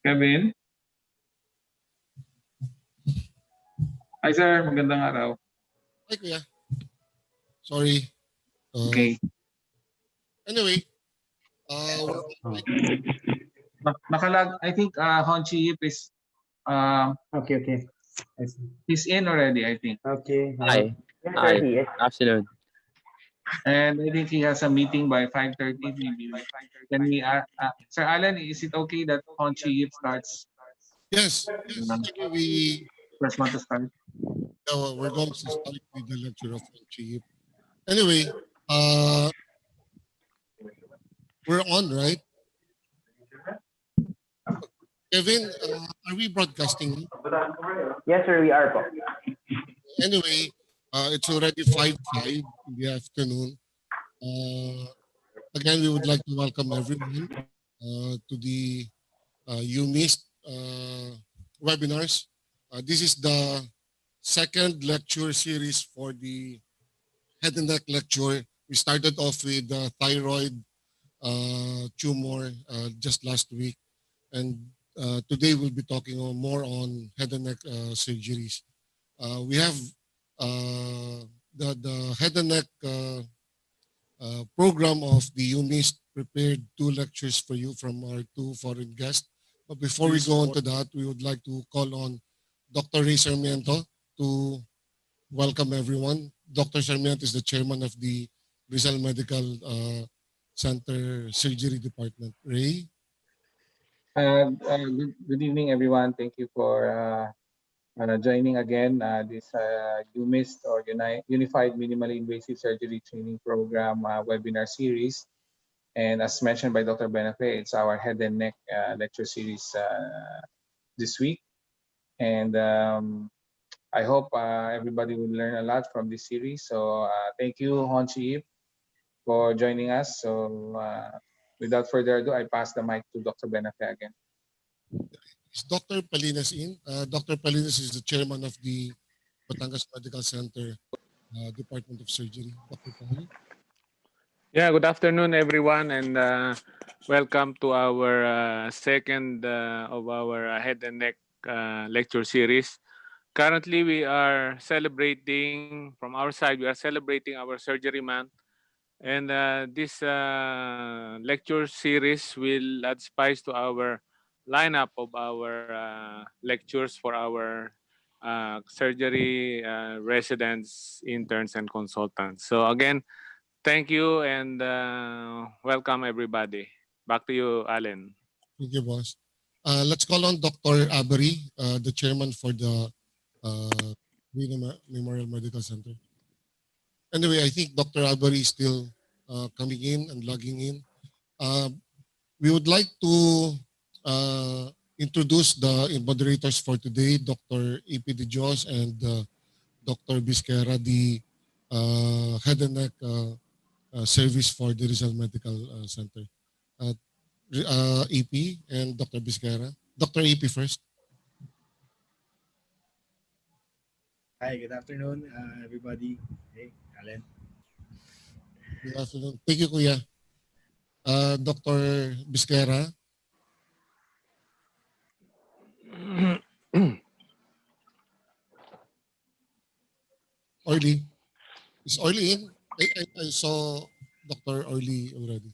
Kevin? Hi sir, magandang araw. Hi kuya. Sorry. Okay. Anyway, Nakalag, I think Honchi Yip is Okay. he's in already, I think. Okay. Hi. Yes, Hi. sir, yes. Afternoon. And I think he has a meeting by 5:30 maybe. Can we, Sir Alan, is it okay that Honchi Yip starts? yes. Actually, First one to start. we're going to start with the lecture of Chief. Anyway, we're on, right? Kevin, are we broadcasting? Yes, sir, we are po. Anyway, it's already 5:05 in the afternoon. Again, we would like to welcome everyone to the UMIST webinars. This is the second lecture series for the head and neck lecture. We started off with the thyroid tumor just last week, and today we'll be talking more on head and neck surgeries. We have the head and neck program of the UMIST prepared 2 lectures for you from our 2 foreign guests. But before we go on to that, we would like to call on Dr. Ray Sarmiento to welcome everyone. Dr. Sarmiento is the chairman of the Rizal Medical Center Surgery Department. Ray? Good evening, everyone. Thank you for joining again this UMIST or Unified Minimally Invasive Surgery Training Program webinar series. And as mentioned by Dr. Benafe, it's our head and neck lecture series this week. And I hope everybody will learn a lot from this series. So thank you, Honchi Yip, for joining us. So without further ado, I pass the mic to Dr. Benafe again. Is Dr. Palinas in? Dr. Palinas is the chairman of the Batangas Medical Center Department of Surgery. Dr. Pali? Yeah, good afternoon, everyone, and welcome to our second of our head and neck lecture series. Currently, we are celebrating, from our side, we are celebrating our surgery month. And this lecture series will add spice to our lineup of our lectures for our surgery residents, interns, and consultants. So again, thank you and welcome everybody. Back to you, Allen. Thank you, boss. Let's call on Dr. Abari, the chairman for the Memorial Medical Center. Anyway, I think Dr. Abari is still coming in and logging in. We would like to introduce the moderators for today, Dr. E.P. De Dios and Dr. Bisquera, the head and neck service for the Rizal Medical Center. EP and Dr. Bisquera. Dr. EP first. Hi, good afternoon, everybody. Hey, Alan. Good afternoon. Thank you, Kuya. Dr. Bisquera. Orly. Is Orly in? I saw Dr. Orly already.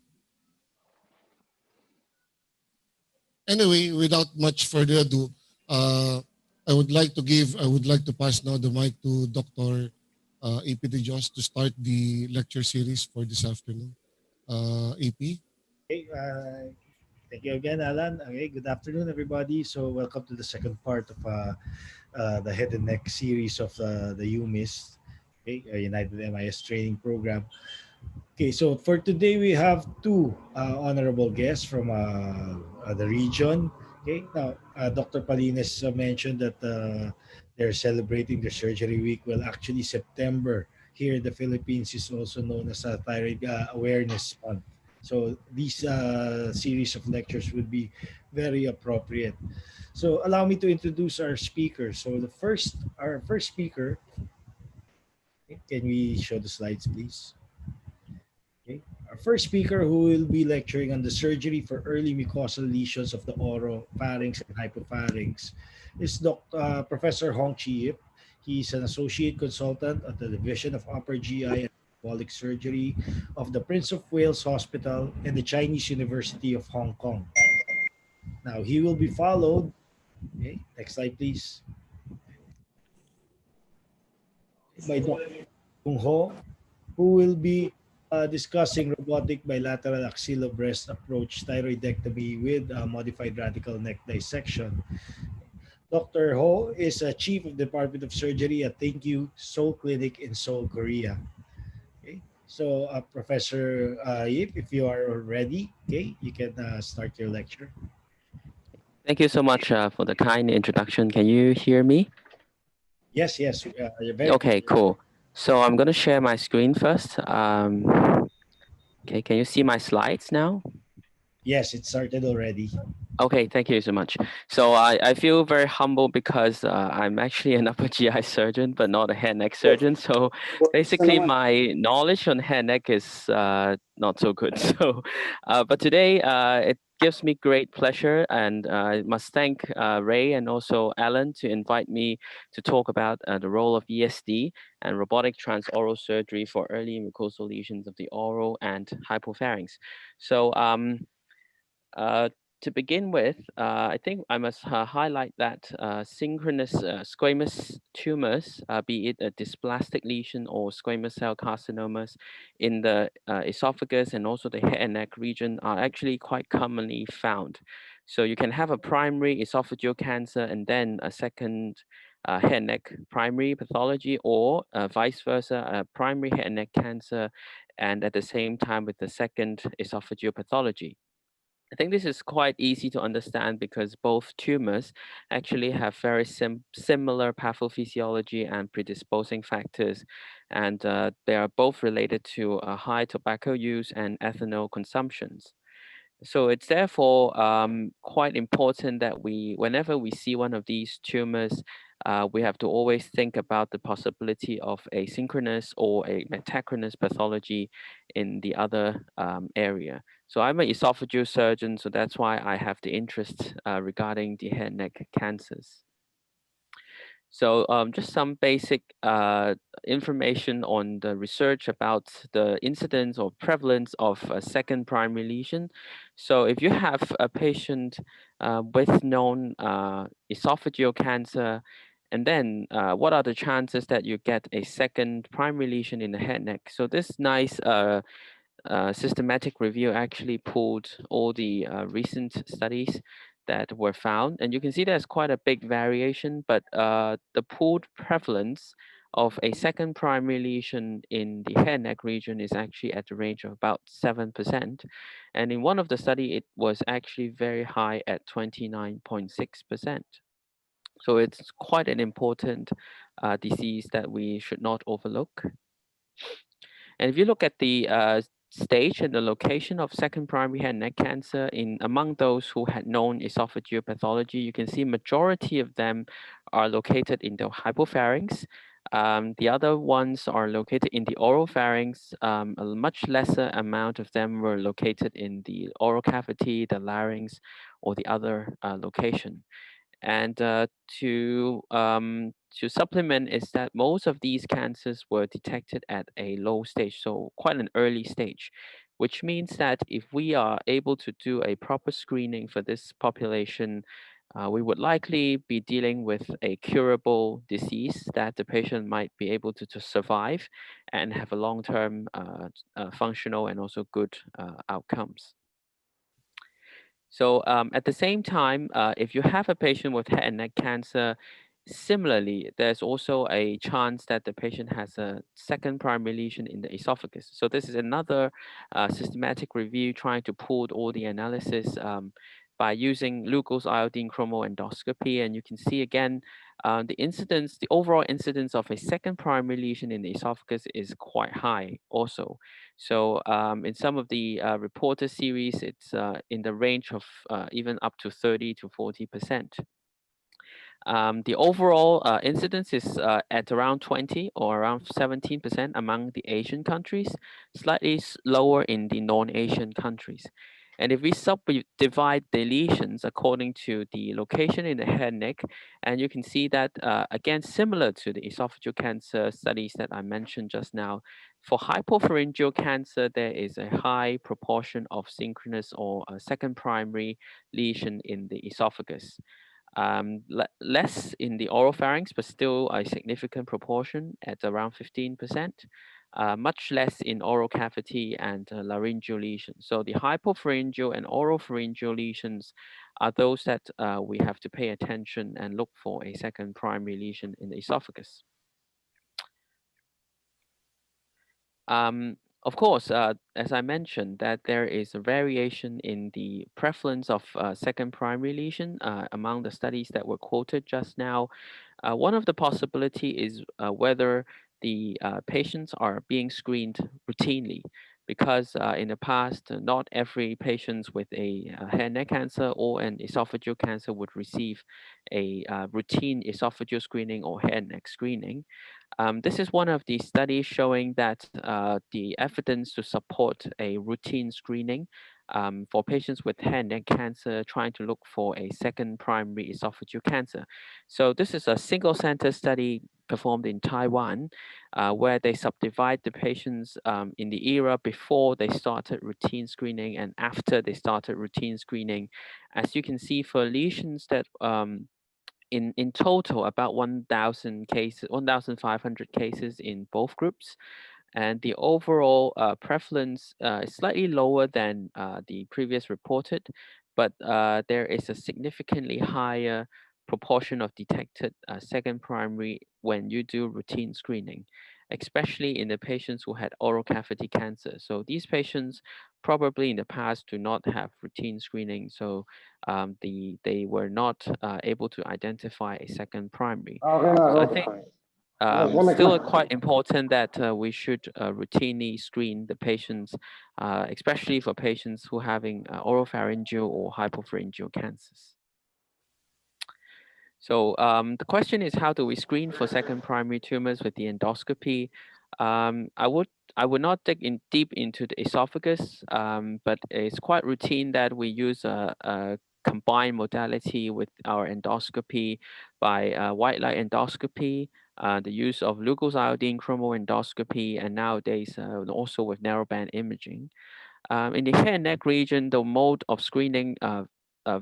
Anyway, without much further ado, I would like to pass now the mic to Dr. AP De Dios to start the lecture series for this afternoon. AP? Hey, thank you again, Alan. Okay, good afternoon, everybody. So welcome to the second part of the head and neck series of the UMIST, okay, United MIS Training Program. Okay, so for today we have 2 honorable guests from the region. Okay, now Dr. Palines mentioned that they're celebrating their surgery week. Well, actually September here in the Philippines is also known as a Thyroid Awareness Month. So these series of lectures would be very appropriate. So allow me to introduce our speakers. So our first speaker, okay, can we show the slides, please? Okay. our first speaker who will be lecturing on the surgery for early mucosal lesions of the oropharynx and hypopharynx is Professor Hong Chi Yip. He's an associate consultant at the Division of Upper GI and Metabolic Surgery of the Prince of Wales Hospital and the Chinese University of Hong Kong. Now, he will be followed. Okay, next slide, please. By Dr. Kung Ho, who will be discussing robotic bilateral axillobreast approach thyroidectomy with modified radical neck dissection. Dr. Ho is a chief of the Department of Surgery at Thank You Seoul Clinic in Seoul, Korea. Okay, so Professor Yip, if you are ready, okay, you can start your lecture. Thank you so much for the kind introduction. Can you hear me? Yes, yes. You're very Okay, cool. So I'm going to share my screen first. Okay, can you see my slides now? Yes, it started already. Okay, thank you so much. So I feel very humble because I'm actually an upper GI surgeon, but not a head neck surgeon. So basically my knowledge on head neck is not so good. So, but today it gives me great pleasure, and I must thank Ray and also Alan to invite me to talk about the role of ESD and robotic transoral surgery for early mucosal lesions of the oral and hypopharynx. So uh, to begin with, I think I must highlight that synchronous squamous tumors, be it a dysplastic lesion or squamous cell carcinomas in the esophagus and also the head and neck region, are actually quite commonly found. So you can have a primary esophageal cancer and then a second head and neck primary pathology, or vice versa, a primary head and neck cancer and at the same time with the second esophageal pathology. I think this is quite easy to understand because both tumors actually have very similar pathophysiology and predisposing factors, and they are both related to high tobacco use and ethanol consumptions. So it's therefore quite important that whenever we see one of these tumors, we have to always think about the possibility of a synchronous or a metachronous pathology in the other area. So I'm an esophageal surgeon, so that's why I have the interest regarding the head and neck cancers. So just some basic information on the research about the incidence or prevalence of a second primary lesion. So if you have a patient with known esophageal cancer, and then what are the chances that you get a second primary lesion in the head neck? So this nice systematic review actually pulled all the recent studies that were found, and you can see there's quite a big variation, but the pooled prevalence of a second primary lesion in the head and neck region is actually at the range of about 7%. And in one of the study, it was actually very high at 29.6%. So it's quite an important disease that we should not overlook. And if you look at the stage and the location of second primary head and neck cancer in among those who had known esophageal pathology, you can see majority of them are located in the hypopharynx. The other ones are located in the oropharynx. A much lesser amount of them were located in the oral cavity, the larynx, or the other location. And to supplement is that most of these cancers were detected at a low stage, so quite an early stage, which means that if we are able to do a proper screening for this population, we would likely be dealing with a curable disease that the patient might be able to survive and have a long-term functional and also good outcomes. So at the same time, if you have a patient with head and neck cancer, similarly, there's also a chance that the patient has a second primary lesion in the esophagus. So this is another systematic review trying to pull all the analysis by using glucose iodine chromoendoscopy. And you can see again, the overall incidence of a second primary lesion in the esophagus is quite high also. So in some of the reporter series, it's in the range of even up to 30 to 40%. The overall incidence is at around 20 or around 17% among the Asian countries, slightly lower in the non-Asian countries. And if we subdivide the lesions according to the location in the head and neck, and you can see that, again, similar to the esophageal cancer studies that I mentioned just now, for hypopharyngeal cancer, there is a high proportion of synchronous or second primary lesion in the esophagus. Less in the oropharynx, but still a significant proportion at around 15%. Much less in oral cavity and laryngeal lesions. So the hypopharyngeal and oropharyngeal lesions are those that we have to pay attention and look for a second primary lesion in the esophagus. Of course, as I mentioned, that there is a variation in the prevalence of second primary lesion among the studies that were quoted just now. One of the possibility is whether the patients are being screened routinely, because in the past, not every patient with a head and neck cancer or an esophageal cancer would receive a routine esophageal screening or head and neck screening. This is one of the studies showing that the evidence to support a routine screening for patients with head and neck cancer trying to look for a second primary esophageal cancer. So this is a single center study performed in Taiwan, where they subdivide the patients in the era before they started routine screening and after they started routine screening. As you can see, for lesions that in total about 1,000 cases, 1,500 cases in both groups, and the overall prevalence is slightly lower than the previous reported, but there is a significantly higher proportion of detected second primary when you do routine screening, especially in the patients who had oral cavity cancer. So these patients probably in the past do not have routine screening, so they were not able to identify a second primary. So I think still quite important that we should routinely screen the patients, especially for patients who are having oropharyngeal or hypopharyngeal cancers. So the question is, how do we screen for second primary tumors with the endoscopy? I would not dig in deep into the esophagus, but it's quite routine that we use a combined modality with our endoscopy by white light endoscopy, the use of glucose iodine chromoendoscopy, and nowadays also with narrowband imaging. In the head and neck region, the mode of screening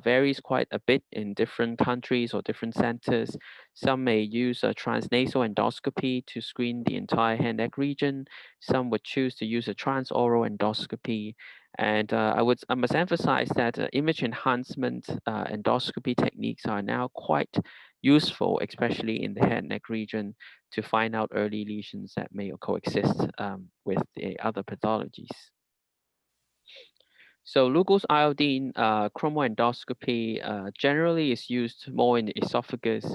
varies quite a bit in different countries or different centers. Some may use a transnasal endoscopy to screen the entire head and neck region. Some would choose to use a transoral endoscopy. And I must emphasize that image enhancement endoscopy techniques are now quite useful, especially in the head and neck region, to find out early lesions that may coexist with the other pathologies. So glucose iodine chromoendoscopy generally is used more in the esophagus,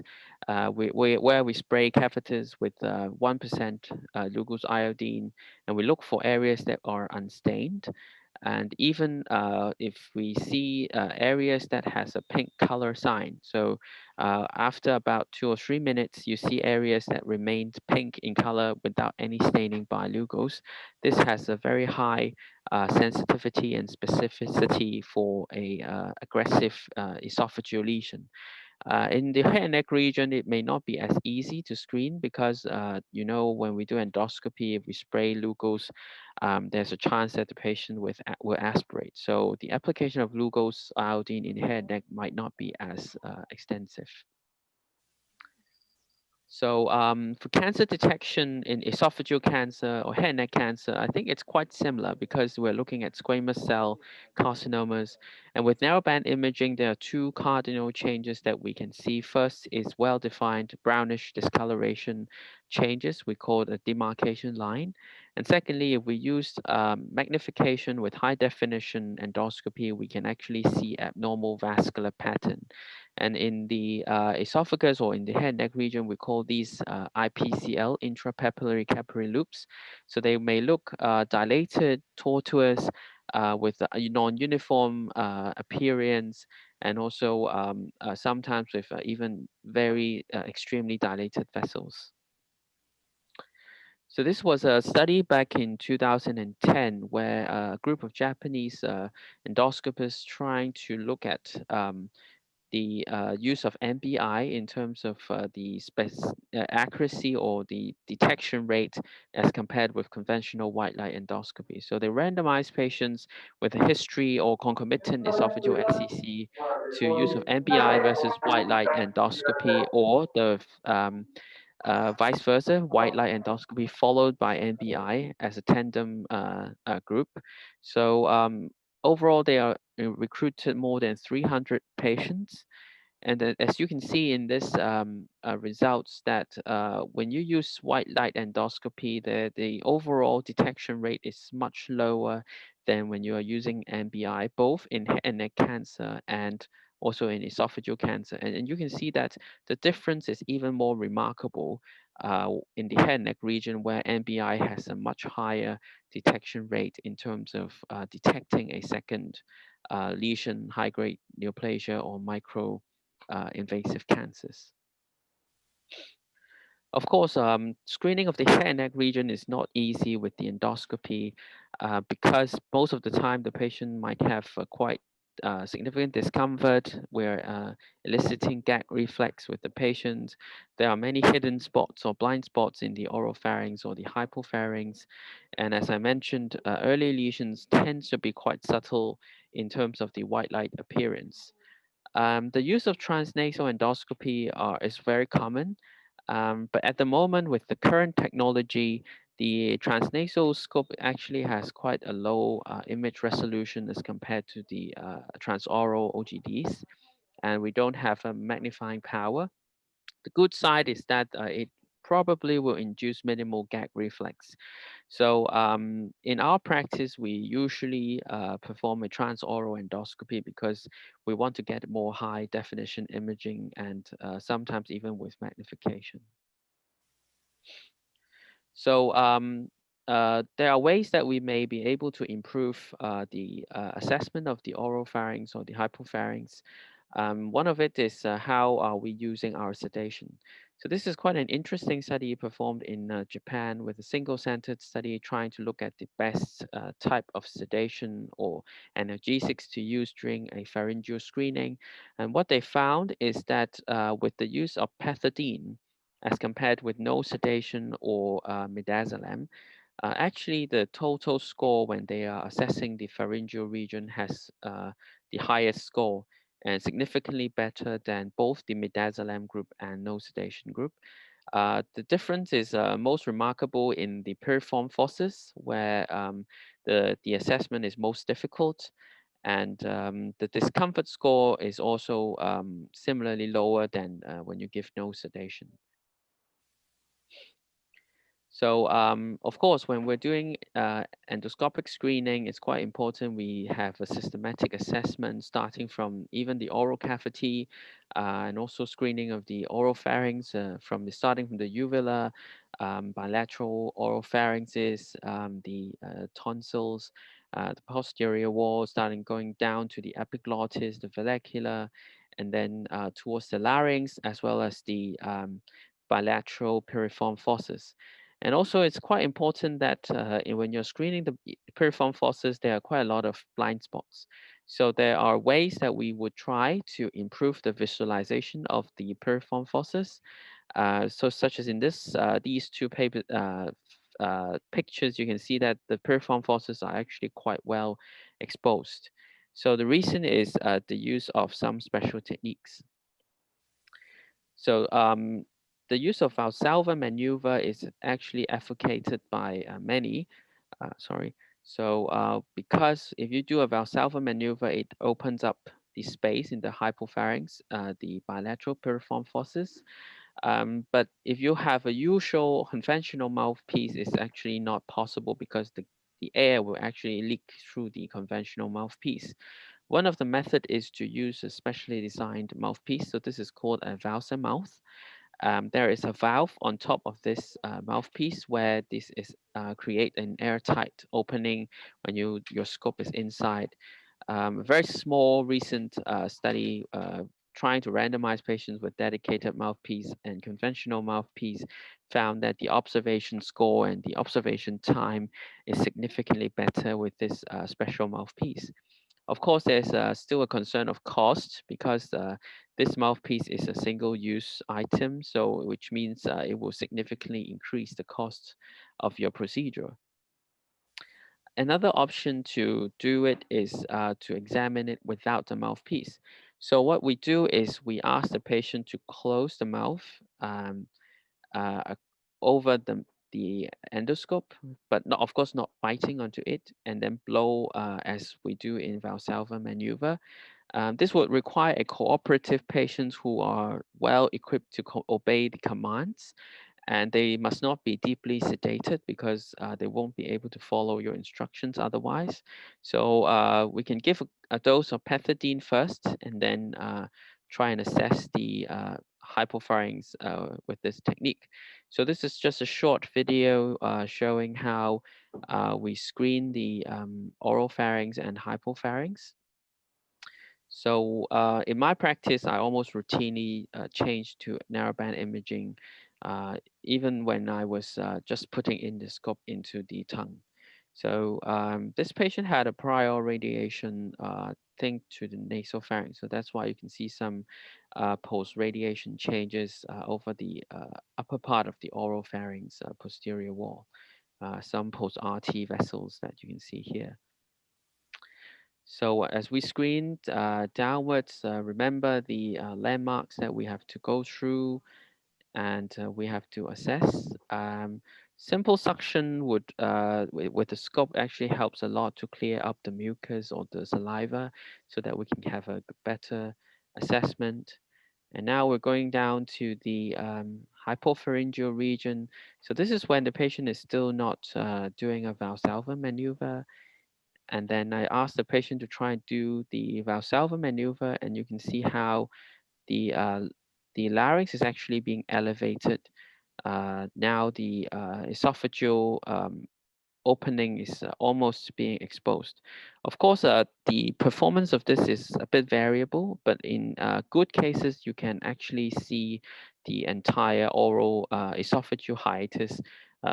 where we spray catheters with 1% glucose iodine, and we look for areas that are unstained. And even if we see areas that has a pink color sign, so after about 2 or 3 minutes, you see areas that remained pink in color without any staining by glucose. This has a very high sensitivity and specificity for a aggressive esophageal lesion. In the head and neck region, it may not be as easy to screen because, when we do endoscopy, if we spray glucose, there's a chance that the patient will aspirate. So the application of glucose iodine in the head and neck might not be as extensive. So for cancer detection in esophageal cancer or head and neck cancer, I think it's quite similar because we're looking at squamous cell carcinomas. And with narrowband imaging, there are two cardinal changes that we can see. First is well-defined brownish discoloration changes. We call it a demarcation line. And secondly, if we use magnification with high definition endoscopy, we can actually see abnormal vascular pattern. And in the esophagus or in the head and neck region, we call these IPCL, intrapapillary capillary loops. So they may look dilated, tortuous, with a non-uniform appearance, and also sometimes with even very extremely dilated vessels. So this was a study back in 2010 where a group of Japanese endoscopists trying to look at the use of MBI in terms of the accuracy or the detection rate as compared with conventional white light endoscopy. So they randomized patients with a history or concomitant esophageal SCC to use of MBI versus white light endoscopy, or the vice versa, white light endoscopy followed by NBI as a tandem group. So overall, they are recruited more than 300 patients. And then, as you can see in this results, that when you use white light endoscopy, the overall detection rate is much lower than when you are using NBI, both in head and neck cancer and also in esophageal cancer. And you can see that the difference is even more remarkable in the head and neck region, where NBI has a much higher detection rate in terms of detecting a second lesion, high-grade neoplasia, or micro invasive cancers. Of course, screening of the head and neck region is not easy with the endoscopy because most of the time the patient might have quite significant discomfort. We're eliciting gag reflex with the patient. There are many hidden spots or blind spots in the oropharynx or the hypopharynx. And as I mentioned, early lesions tend to be quite subtle in terms of the white light appearance. The use of transnasal endoscopy is very common, but at the moment with the current technology, the transnasal scope actually has quite a low image resolution as compared to the transoral OGDs, and we don't have a magnifying power. The good side is that it probably will induce minimal gag reflex. So in our practice, we usually perform a transoral endoscopy because we want to get more high definition imaging, and sometimes even with magnification. So there are ways that we may be able to improve the assessment of the oropharynx or the hypopharynx. One of it is how are we using our sedation. So this is quite an interesting study performed in Japan, with a single-centered study trying to look at the best type of sedation or analgesics to use during a pharyngeal screening. And what they found is that with the use of pethidine, as compared with no sedation or midazolam, actually the total score when they are assessing the pharyngeal region has the highest score, and significantly better than both the midazolam group and no sedation group. The difference is most remarkable in the piriform fosses, where the assessment is most difficult, and the discomfort score is also similarly lower than when you give no sedation. So, of course, when we're doing endoscopic screening, it's quite important we have a systematic assessment starting from even the oral cavity, and also screening of the oropharynx starting from the uvula, bilateral oropharynxes, the tonsils, the posterior wall, starting going down to the epiglottis, the vallecula, and then towards the larynx, as well as the bilateral piriform fosses. And also, it's quite important that when you're screening the piriform fosses, there are quite a lot of blind spots. So there are ways that we would try to improve the visualization of the piriform fosses. So such as in these two pictures, you can see that the piriform fosses are actually quite well exposed. So the reason is the use of some special techniques. So the use of Valsalva maneuver is actually advocated by many. Sorry. So because if you do a Valsalva maneuver, it opens up the space in the hypopharynx, the bilateral piriform fosses. But if you have a usual conventional mouthpiece, it's actually not possible because the air will actually leak through the conventional mouthpiece. One of the method is to use a specially designed mouthpiece. So this is called a Valsa mouth. There is a valve on top of this mouthpiece where this is create an airtight opening when your scope is inside. A very small recent study trying to randomize patients with dedicated mouthpiece and conventional mouthpiece found that the observation score and the observation time is significantly better with this special mouthpiece. Of course, there's still a concern of cost because this mouthpiece is a single-use item, so which means it will significantly increase the cost of your procedure. Another option to do it is to examine it without the mouthpiece. So what we do is we ask the patient to close the mouth uh, over the endoscope, but not, of course, not biting onto it, and then blow as we do in Valsalva maneuver. This would require a cooperative patient who are well equipped to obey the commands, and they must not be deeply sedated because they won't be able to follow your instructions otherwise. So we can give a dose of pethidine first, and then try and assess the hypopharynx with this technique. So this is just a short video showing how we screen the oral pharynx and hypopharynx. So in my practice, I almost routinely change to narrowband imaging, even when I was just putting in the scope into the tongue. So this patient had a prior radiation thing to the nasal pharynx. So that's why you can see some post-radiation changes over the upper part of the oral pharynx posterior wall. Some post-RT vessels that you can see here. So as we screen downwards, remember the landmarks that we have to go through and we have to assess. Simple suction would, with the scope, actually helps a lot to clear up the mucus or the saliva so that we can have a better assessment. And now we're going down to the hypopharyngeal region. So this is when the patient is still not doing a Valsalva maneuver. And then I asked the patient to try and do the Valsalva maneuver, and you can see how the larynx is actually being elevated. Now the esophageal opening is almost being exposed. Of course, the performance of this is a bit variable, but in good cases, you can actually see the entire oral esophageal hiatus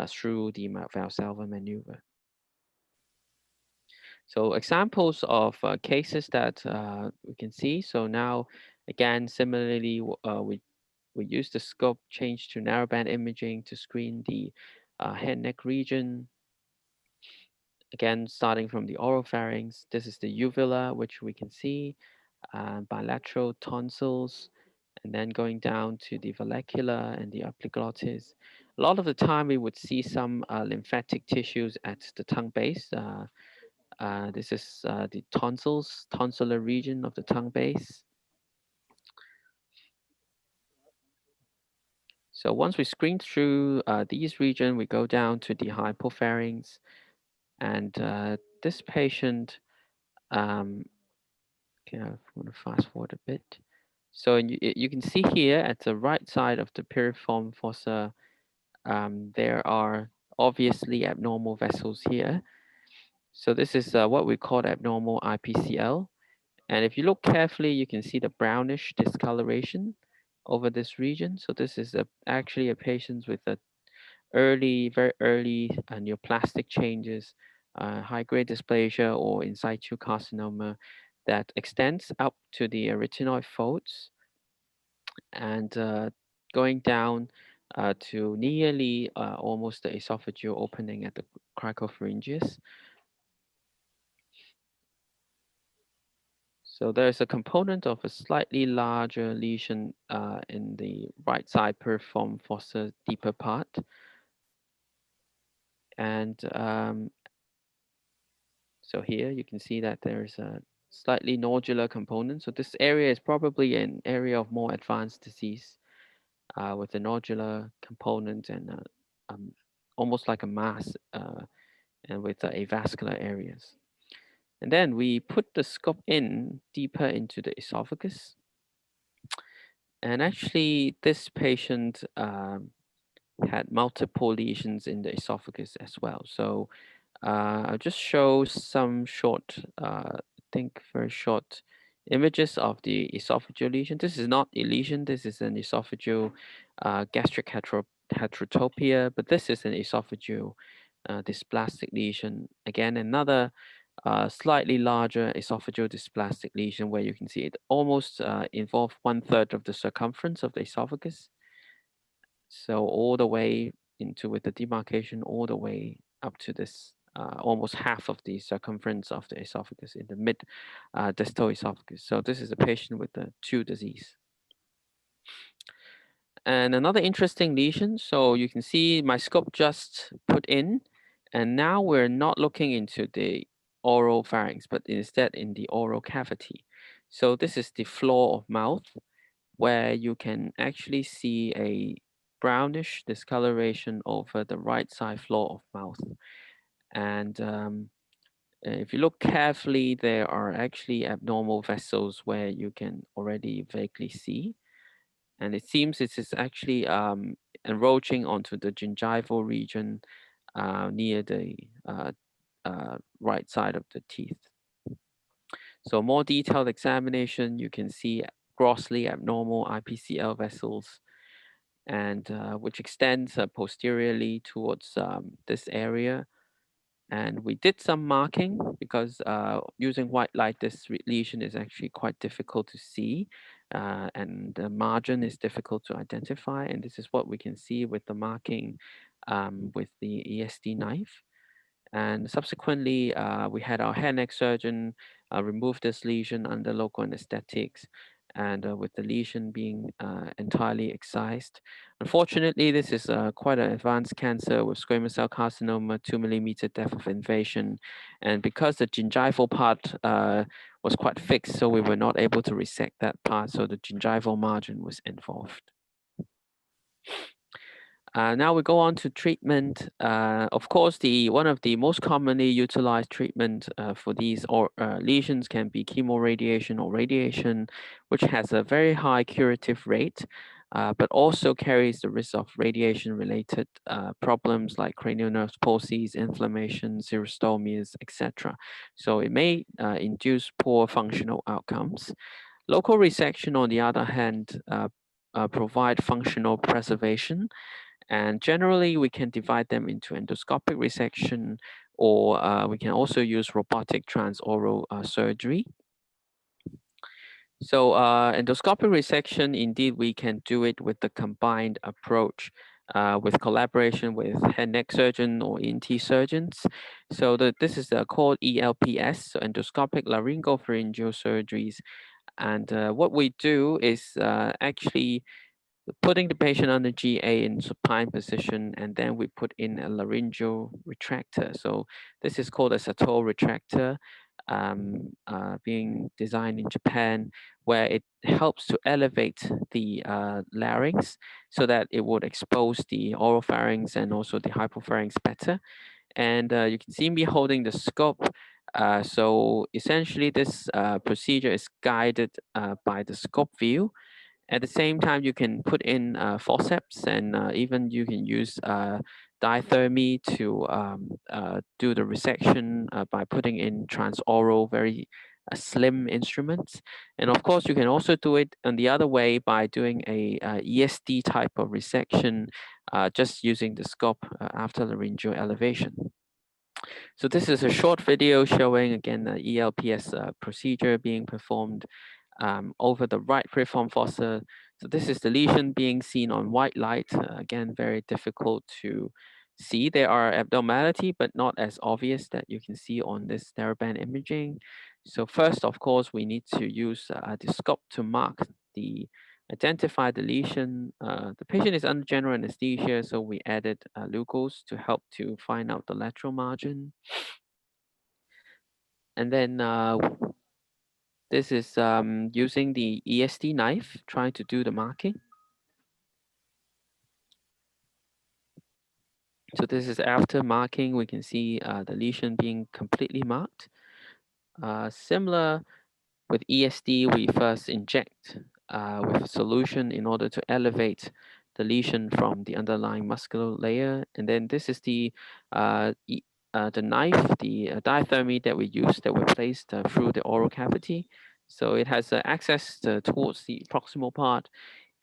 through the Valsalva maneuver. So examples of cases that we can see. So now, again, similarly, we use the scope change to narrowband imaging to screen the head neck region. Again, starting from the oropharynx, this is the uvula, which we can see, bilateral tonsils, and then going down to the vallecula and the epiglottis. A lot of the time, we would see some lymphatic tissues at the tongue base. This is the tonsils, tonsillar region of the tongue base. So once we screen through these regions, we go down to the hypopharynx. And this patient, okay, I want to fast forward a bit. So you can see here at the right side of the piriform fossa, there are obviously abnormal vessels here. So this is what we call abnormal IPCL. And if you look carefully, you can see the brownish discoloration over this region. So this is actually a patient with a very early neoplastic changes, high-grade dysplasia or in situ carcinoma that extends up to the arytenoid folds and going down to nearly almost the esophageal opening at the cricopharyngeus. So there's a component of a slightly larger lesion in the right side piriform fossa deeper part. And so here you can see that there's a slightly nodular component. So this area is probably an area of more advanced disease with a nodular component and almost like a mass and with avascular areas. And then we put the scope in deeper into the esophagus. And actually, this patient had multiple lesions in the esophagus as well. So I'll just show some short think, very short images of the esophageal lesion. This is not a lesion. This is an esophageal gastric heterotopia, but this is an esophageal dysplastic lesion. Again, another slightly larger esophageal dysplastic lesion where you can see it almost involve 1/3 of the circumference of the esophagus. So all the way into with the demarcation all the way up to this almost half of the circumference of the esophagus in the mid distal esophagus. So this is a patient with the 2 disease. And another interesting lesion. So you can see my scope just put in, and now we're not looking into the oral pharynx, but instead in the oral cavity. So this is the floor of mouth, where you can actually see a brownish discoloration over the right side floor of mouth. And if you look carefully, there are actually abnormal vessels where you can already vaguely see. And it seems this is actually encroaching onto the gingival region near the right side of the teeth. So more detailed examination, you can see grossly abnormal IPCL vessels, and which extends posteriorly towards this area. And we did some marking because using white light, this lesion is actually quite difficult to see, and the margin is difficult to identify. And this is what we can see with the marking with the ESD knife. And subsequently, we had our head neck surgeon remove this lesion under local anesthetics, and with the lesion being entirely excised. Unfortunately, this is quite an advanced cancer with squamous cell carcinoma, 2 millimeter depth of invasion. And because the gingival part was quite fixed, so we were not able to resect that part, so the gingival margin was involved. Now we go on to treatment. Of course, one of the most commonly utilized treatment for these lesions can be chemoradiation or radiation, which has a very high curative rate, but also carries the risk of radiation-related problems like cranial nerve palsies, inflammation, xerostomies, etc. So it may induce poor functional outcomes. Local resection, on the other hand, provide functional preservation. And generally, we can divide them into endoscopic resection, or we can also use robotic transoral surgery. So endoscopic resection, indeed, we can do it with the combined approach with collaboration with head neck surgeon or ENT surgeons. So this is called ELPS, so endoscopic laryngopharyngeal surgeries. And what we do is actually putting the patient under GA in supine position, and then we put in a laryngeal retractor. So this is called a Sato retractor, being designed in Japan, where it helps to elevate the larynx so that it would expose the oropharynx and also the hypopharynx better. And you can see me holding the scope. So essentially, this procedure is guided by the scope view. At the same time, you can put in forceps, and even you can use diathermy to do the resection by putting in transoral, very slim instruments. And of course, you can also do it on the other way by doing a ESD type of resection, just using the scope after laryngeal elevation. So this is a short video showing, again, the ELPS procedure being performed over the right piriform fossa. So this is the lesion being seen on white light. Again, very difficult to see. There are abnormality, but not as obvious that you can see on this narrowband imaging. So first, of course, we need to use the scope to identify the lesion. The patient is under general anesthesia, so we added glucose to help to find out the lateral margin. And then this is using the ESD knife, trying to do the marking. So this is after marking, we can see the lesion being completely marked. Similar with ESD, we first inject with a solution in order to elevate the lesion from the underlying muscular layer. And then this is the the knife, the diathermy that we use, that we placed through the oral cavity. So it has access towards the proximal part,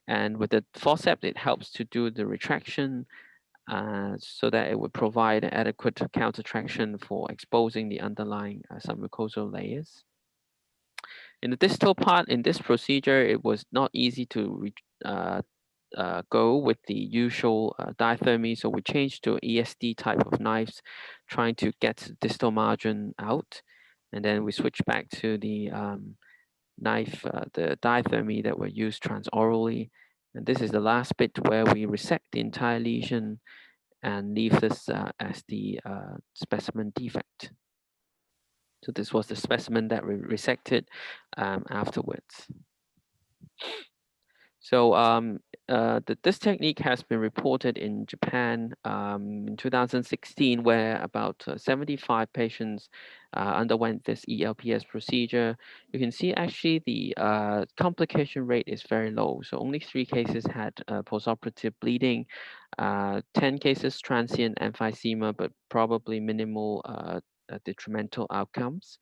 and with the forceps, it helps to do the retraction so that it would provide adequate counter traction for exposing the underlying submucosal layers. In the distal part, in this procedure, it was not easy to go with the usual diathermy, so we changed to ESD type of knives, trying to get the distal margin out, and then we switched back to the knife, the diathermy that were used transorally, and this is the last bit where we resect the entire lesion and leave this as the specimen defect. So this was the specimen that we resected afterwards. So this technique has been reported in Japan in 2016, where about 75 patients underwent this ELPS procedure. You can see actually the complication rate is very low. So only 3 cases had postoperative bleeding, 10 cases transient emphysema, but probably minimal detrimental outcomes.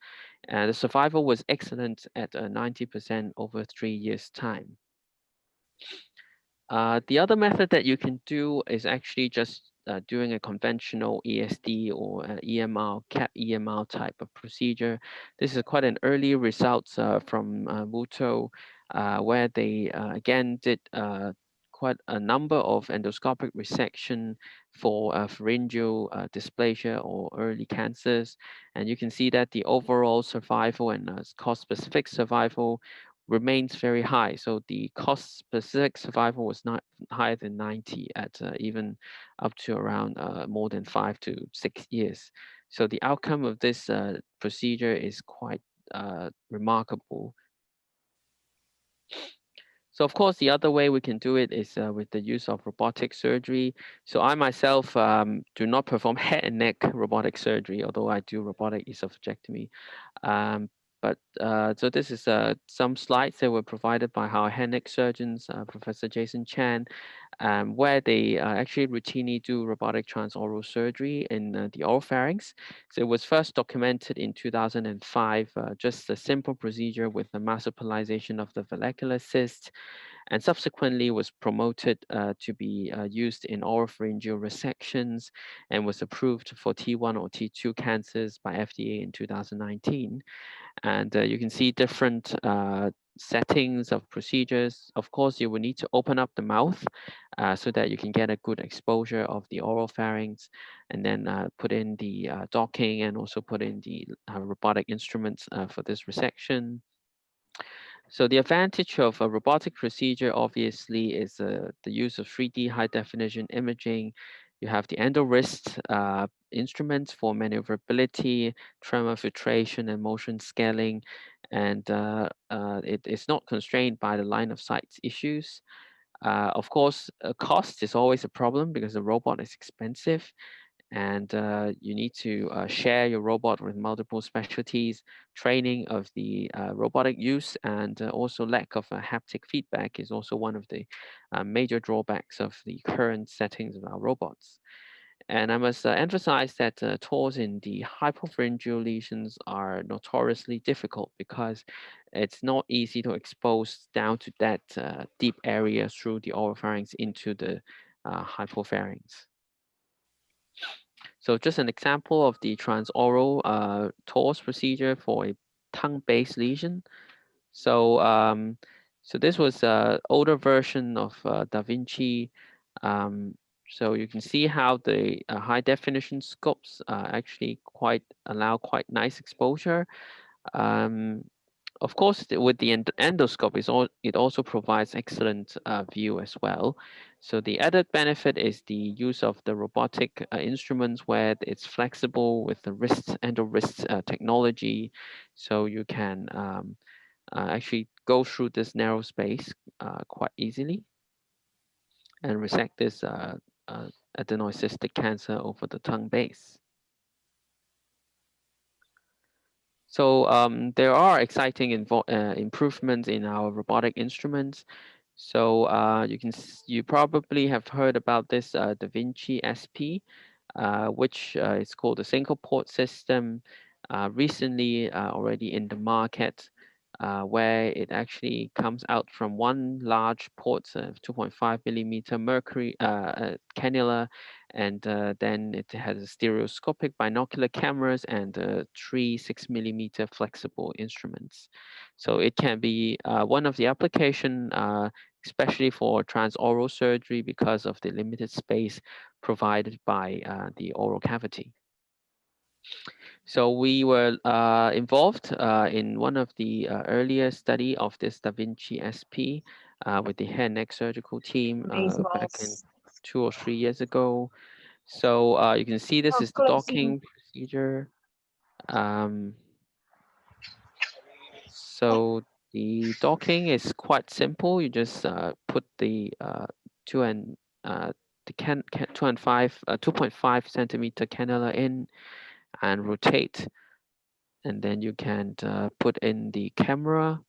And the survival was excellent at 90% over 3 years' time. The other method that you can do is actually just doing a conventional ESD or EMR, CAP EMR type of procedure. This is quite an early results from Muto, where they again did quite a number of endoscopic resection for pharyngeal dysplasia or early cancers. And you can see that the overall survival and cause-specific survival remains very high. So the cost-specific survival was not higher than 90 at even up to around more than 5 to 6 years. So the outcome of this procedure is quite remarkable. So of course, the other way we can do it is with the use of robotic surgery. So I myself do not perform head and neck robotic surgery, although I do robotic esophagectomy. So this is some slides that were provided by our head and neck surgeons, Professor Jason Chan, where they actually routinely do robotic transoral surgery in the oropharynx. So it was first documented in 2005, just a simple procedure with the marsupialization of the follicular cyst, and subsequently was promoted to be used in oropharyngeal resections and was approved for T1 or T2 cancers by FDA in 2019. And you can see different settings of procedures. Of course, you will need to open up the mouth so that you can get a good exposure of the oral pharynx, and then put in the docking and also put in the robotic instruments for this resection. So the advantage of a robotic procedure obviously is the use of 3D high definition imaging. You have the endowrist instruments for maneuverability, tremor filtration, and motion scaling. And it is not constrained by the line of sight issues. Of course, cost is always a problem because the robot is expensive, and you need to share your robot with multiple specialties. Training of the robotic use and also lack of haptic feedback is also one of the major drawbacks of the current settings of our robots. And I must emphasize that TORs in the hypopharyngeal lesions are notoriously difficult because it's not easy to expose down to that deep area through the oropharynx into the hypopharynx. So just an example of the transoral TORS procedure for a tongue-based lesion. So so this was an older version of Da Vinci. So you can see how the high definition scopes actually allow quite nice exposure. Of course, with the endoscope, it also provides excellent view as well. So the added benefit is the use of the robotic instruments where it's flexible with the endo-wrist technology. So you can actually go through this narrow space quite easily and resect this adenocystic cancer over the tongue base. So there are exciting improvements in our robotic instruments. So you probably have heard about this Da Vinci SP. which is called the single port system, recently already in the market, where it actually comes out from one large port of 2.5 millimeter mercury cannula, and then it has stereoscopic binocular cameras and three 6 millimeter flexible instruments. So it can be one of the application, especially for transoral surgery, because of the limited space provided by the oral cavity. So we were involved in one of the earlier study of this Da Vinci SP with the head and neck surgical team back in 2 or 3 years ago. So you can see this is the docking procedure. So the docking is quite simple. You just put the two and the 2.5 centimeter cannula in and rotate, and then you can put in the camera,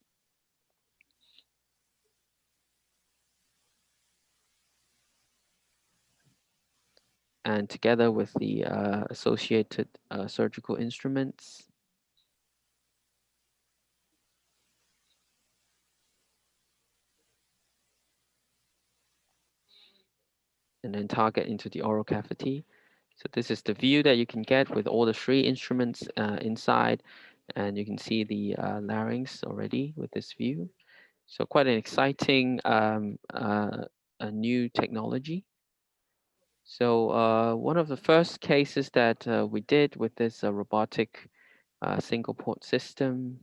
and together with the associated surgical instruments. And then target into the oral cavity. So this is the view that you can get with all the three instruments inside, and you can see the larynx already with this view. So quite an exciting a new technology. So one of the first cases that we did with this robotic single port system.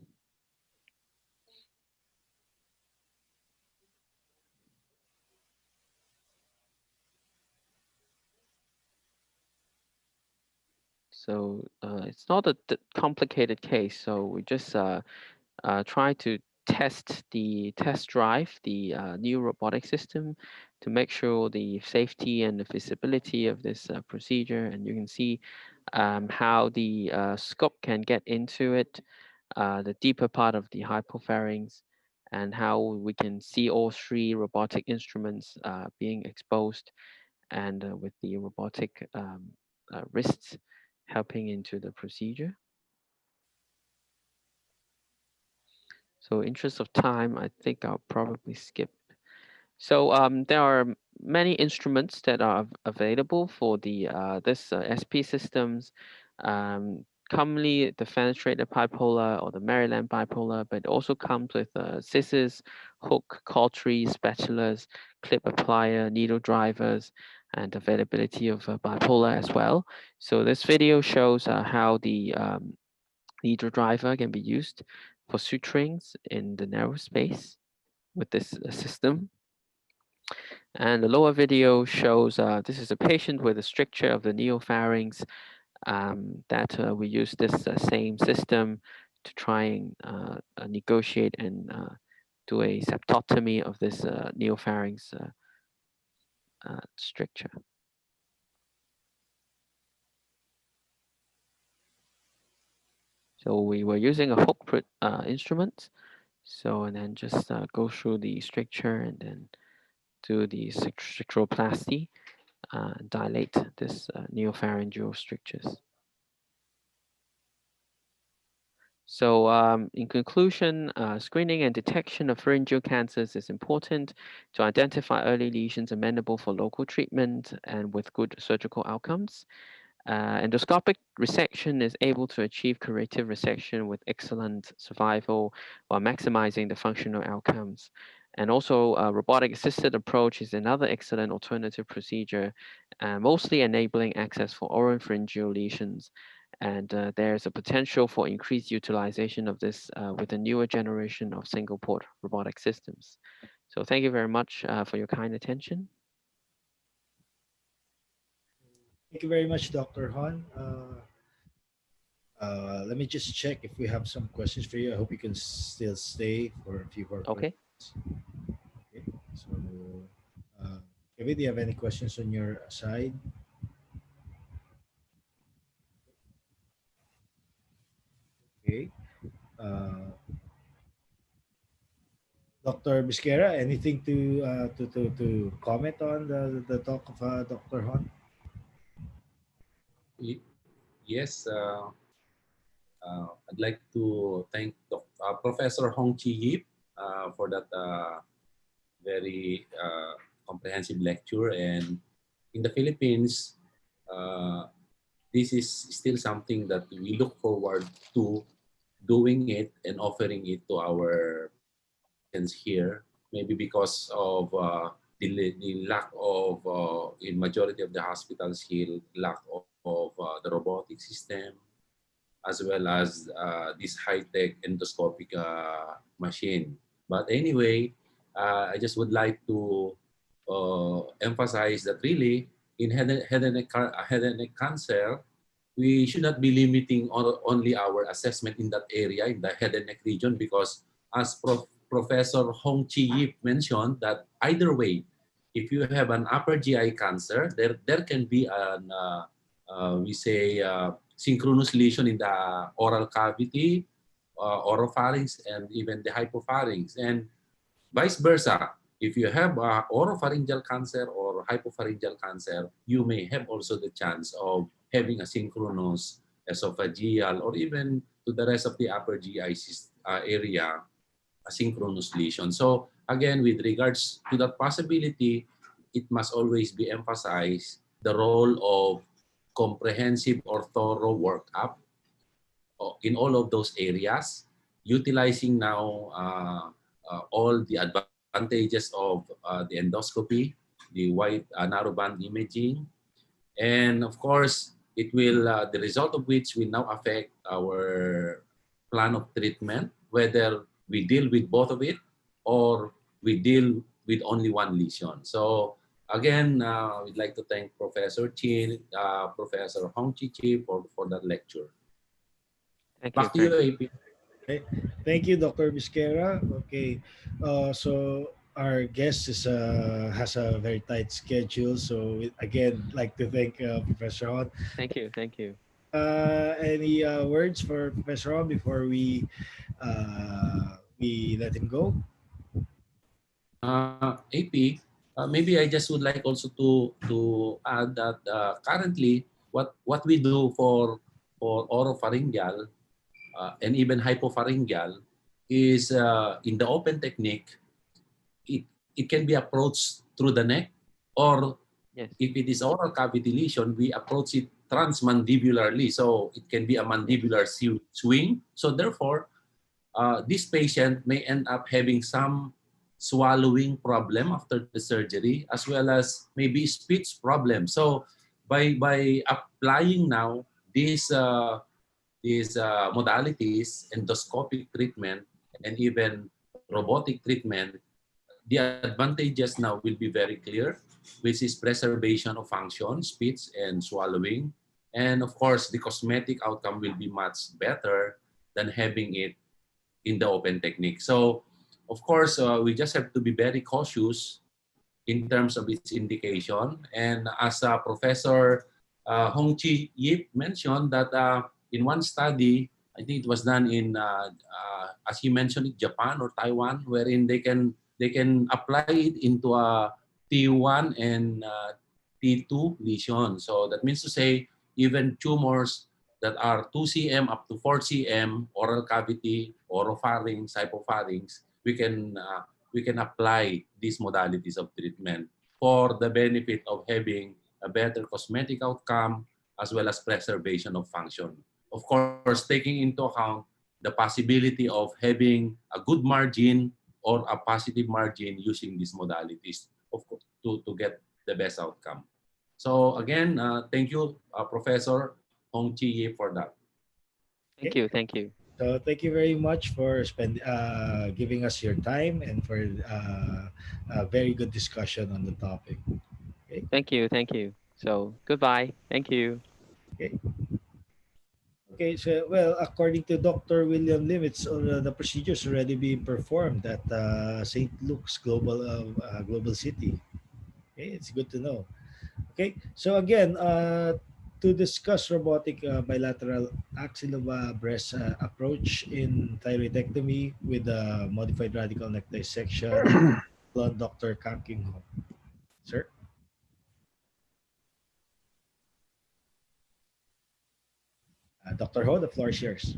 So it's not a complicated case. So we just try to test drive the new robotic system to make sure the safety and the feasibility of this procedure. And you can see how the scope can get into it, the deeper part of the hypopharynx, and how we can see all three robotic instruments being exposed, and with the robotic wrists helping into the procedure. So interest of time, I think I'll probably skip. So there are many instruments that are available for the this SP systems. Commonly the fenestrated bipolar or the Maryland bipolar, but it also comes with scissors, hook, cauteries, spatulas, clip applier, needle drivers, and availability of bipolar as well. So this video shows how the needle driver can be used for suturings in the narrow space with this system. And the lower video shows this is a patient with a stricture of the neopharynx that we use this same system to try and negotiate and do a septotomy of this neopharynx stricture. So we were using a hook instrument. So, and then just go through the stricture and then do the stricturoplasty, dilate this neopharyngeal strictures. So in conclusion, screening and detection of pharyngeal cancers is important to identify early lesions amenable for local treatment and with good surgical outcomes. Endoscopic resection is able to achieve curative resection with excellent survival while maximizing the functional outcomes. And also, robotic assisted approach is another excellent alternative procedure, mostly enabling access for oropharyngeal lesions. And there's a potential for increased utilization of this with a newer generation of single port robotic systems. So thank you very much for your kind attention. Thank you very much, Dr. Han. Let me just check if we have some questions for you. I hope you can still stay for a few more Okay. questions. Okay. So, Kevin, do you have any questions on your side? Okay. Uh, Dr. Bisquera, anything to comment on the talk of Dr. Han? Yes, I'd like to thank Professor Hong Chi Yip for that very comprehensive lecture. And in the Philippines, uh, this is still something that we look forward to doing it and offering it to our patients here. Maybe because of the lack of, in majority of the hospitals here, lack of the robotic system, as well as this high-tech endoscopic machine. But anyway, I just would like to emphasize that really in head and neck cancer, we should not be limiting only our assessment in that area, in the head and neck region, because as Professor Hong Chi Yip mentioned, that either way, if you have an upper GI cancer, there can be an, we say, synchronous lesion in the oral cavity, oropharynx, and even the hypopharynx. And vice versa, if you have oropharyngeal cancer or hypopharyngeal cancer, you may have also the chance of having a synchronous esophageal or even to the rest of the upper GI area, a synchronous lesion. So again, with regards to that possibility, it must always be emphasized the role of comprehensive or thorough workup in all of those areas, utilizing now all the advantages of the endoscopy, the wide narrowband imaging, and of course, it will the result of which will now affect our plan of treatment, whether we deal with both of it or we deal with only one lesion. So again, we'd like to thank Professor Chin, Professor Hong Chi Chi for that lecture. Thank you, Back to you, Frank. AP. Okay. Thank you, Dr. Bisquera. Okay. So our guest has a very tight schedule. So again, like to thank Professor Hon. Thank you. Thank you. Any words for Professor Hon before we let him go? AP, maybe I just would like also to add that currently what we do for oropharyngeal and even hypopharyngeal is in the open technique, it can be approached through the neck, or Yes. if it is oral cavity lesion, we approach it transmandibularly. So it can be a Yes. mandibular swing. So therefore, this patient may end up having some swallowing problem after the surgery, as well as maybe speech problem. So by applying now these modalities, endoscopic treatment, and even robotic treatment, the advantages now will be very clear, which is preservation of function, speech, and swallowing. And of course, the cosmetic outcome will be much better than having it in the open technique. So, of course, we just have to be very cautious in terms of its indication. And as Professor Hong Chi Yip mentioned, that in one study, I think it was done in, as he mentioned, Japan or Taiwan, wherein they can apply it into a T1 and T2 lesion. So that means to say, even tumors that are 2 cm up to 4 cm, oral cavity, oropharynx, hypopharynx, we can apply these modalities of treatment for the benefit of having a better cosmetic outcome as well as preservation of function. Of course, taking into account the possibility of having a good margin or a positive margin using these modalities, of course, to get the best outcome. So again, thank you, Professor Hong Chi, for that. Thank you. Thank you. So thank you very much for giving us your time and for a very good discussion on the topic. Okay. Thank you. Thank you. So goodbye. Thank you. Okay. Okay. So well, according to Dr. William Lim, the procedures already being performed at St. Luke's Global City. Okay, it's good to know. Okay, so again, to discuss robotic bilateral axillary breast approach in thyroidectomy with modified radical neck dissection, on Dr. Kang King Ho. Sir? Dr. Ho, the floor is yours.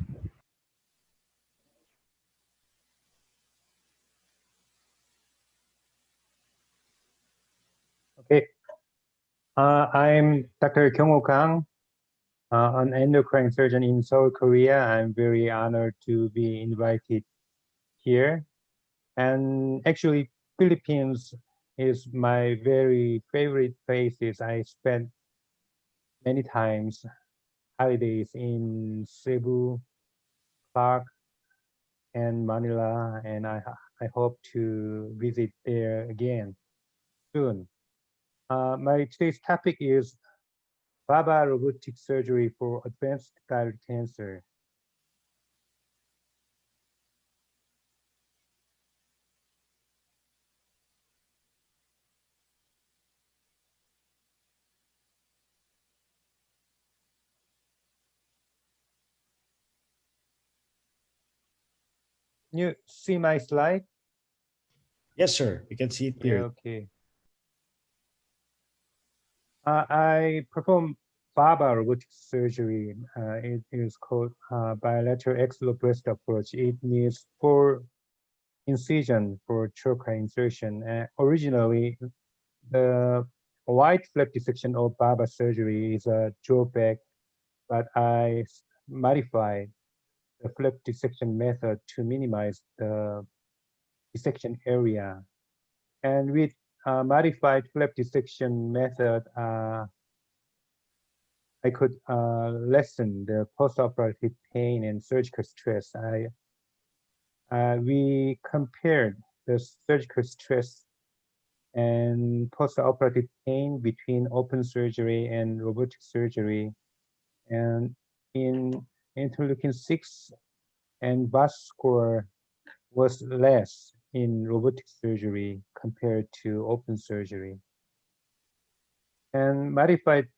Okay, I'm Dr. Kyung-ho Kang, an endocrine surgeon in Seoul, Korea. I'm very honored to be invited here. And actually, Philippines is my very favorite places. I spent many times holidays in Cebu, Clark, and Manila, and I hope to visit there again soon. My today's topic is BABA robotic surgery for advanced thyroid cancer. Can you see my slide? Yes, sir. We can see it clearly. Yeah, okay. I perform BABA robotic surgery. It is called bilateral axial breast approach. It needs 4 incision for trocar insertion. Originally, the wide flap dissection of BABA surgery is a drawback, but I modified the flap dissection method to minimize the dissection area. And with modified flap dissection method, I could lessen the postoperative pain and surgical stress. We compared the surgical stress and postoperative pain between open surgery and robotic surgery. And in interleukin 6 and VAS score was less in robotic surgery compared to open surgery. And modified,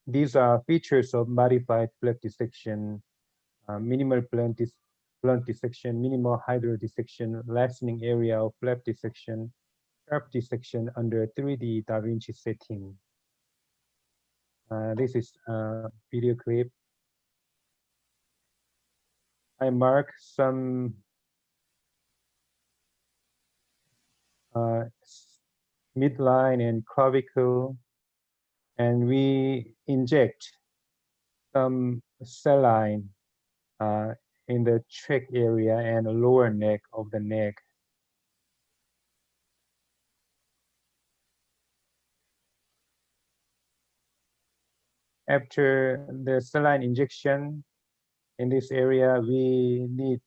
these are features of modified flap dissection, minimal blunt dissection, minimal hydro dissection, lessening area of flap dissection, sharp dissection under 3D Da Vinci setting. This is a video clip. I mark some midline and clavicle, and we inject some saline in the track area and lower neck of the neck. After the saline injection in this area, we need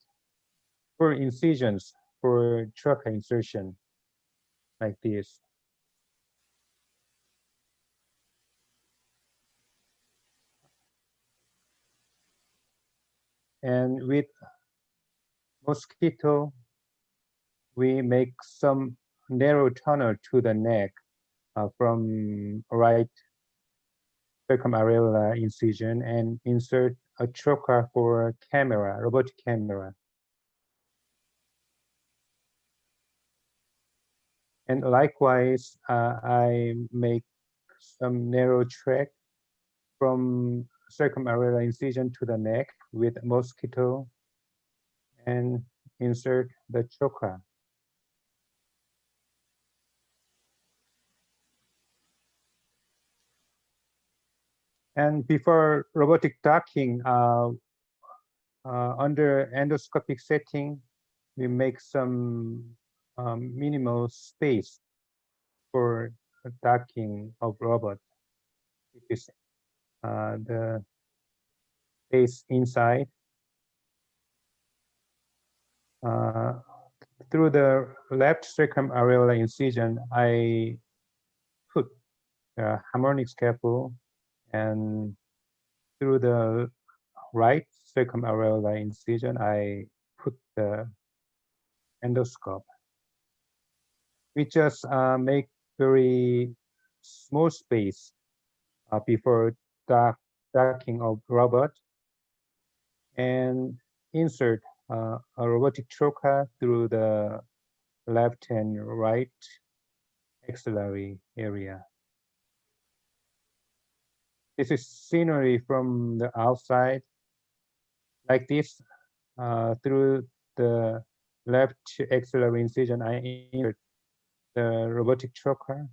4 incisions for trocar insertion, like this. And with mosquito, we make some narrow tunnel to the neck from right circumareolar incision and insert a trocar for camera, robotic camera. And likewise, I make some narrow track from circumareolar incision to the neck with mosquito and insert the trocar. And before robotic docking, under endoscopic setting, we make some minimal space for docking of robot. It is the space inside. Through the left circumareolar incision, I put the harmonic scalpel, and through the right circumareolar incision, I put the endoscope. We just make very small space before docking of robot, and insert a robotic trocar through the left and right axillary area. This is scenery from the outside. like this. Through the left axillary incision, I insert the robotic trocar.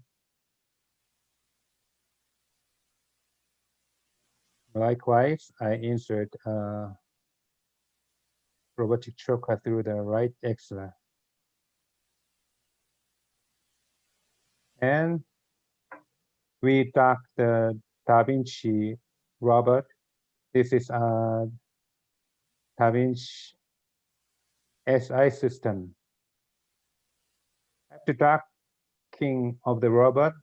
Likewise, I insert robotic trocar through the right axilla. And we dock the Da Vinci robot. This is a Da Vinci SI system. After docking of the robot,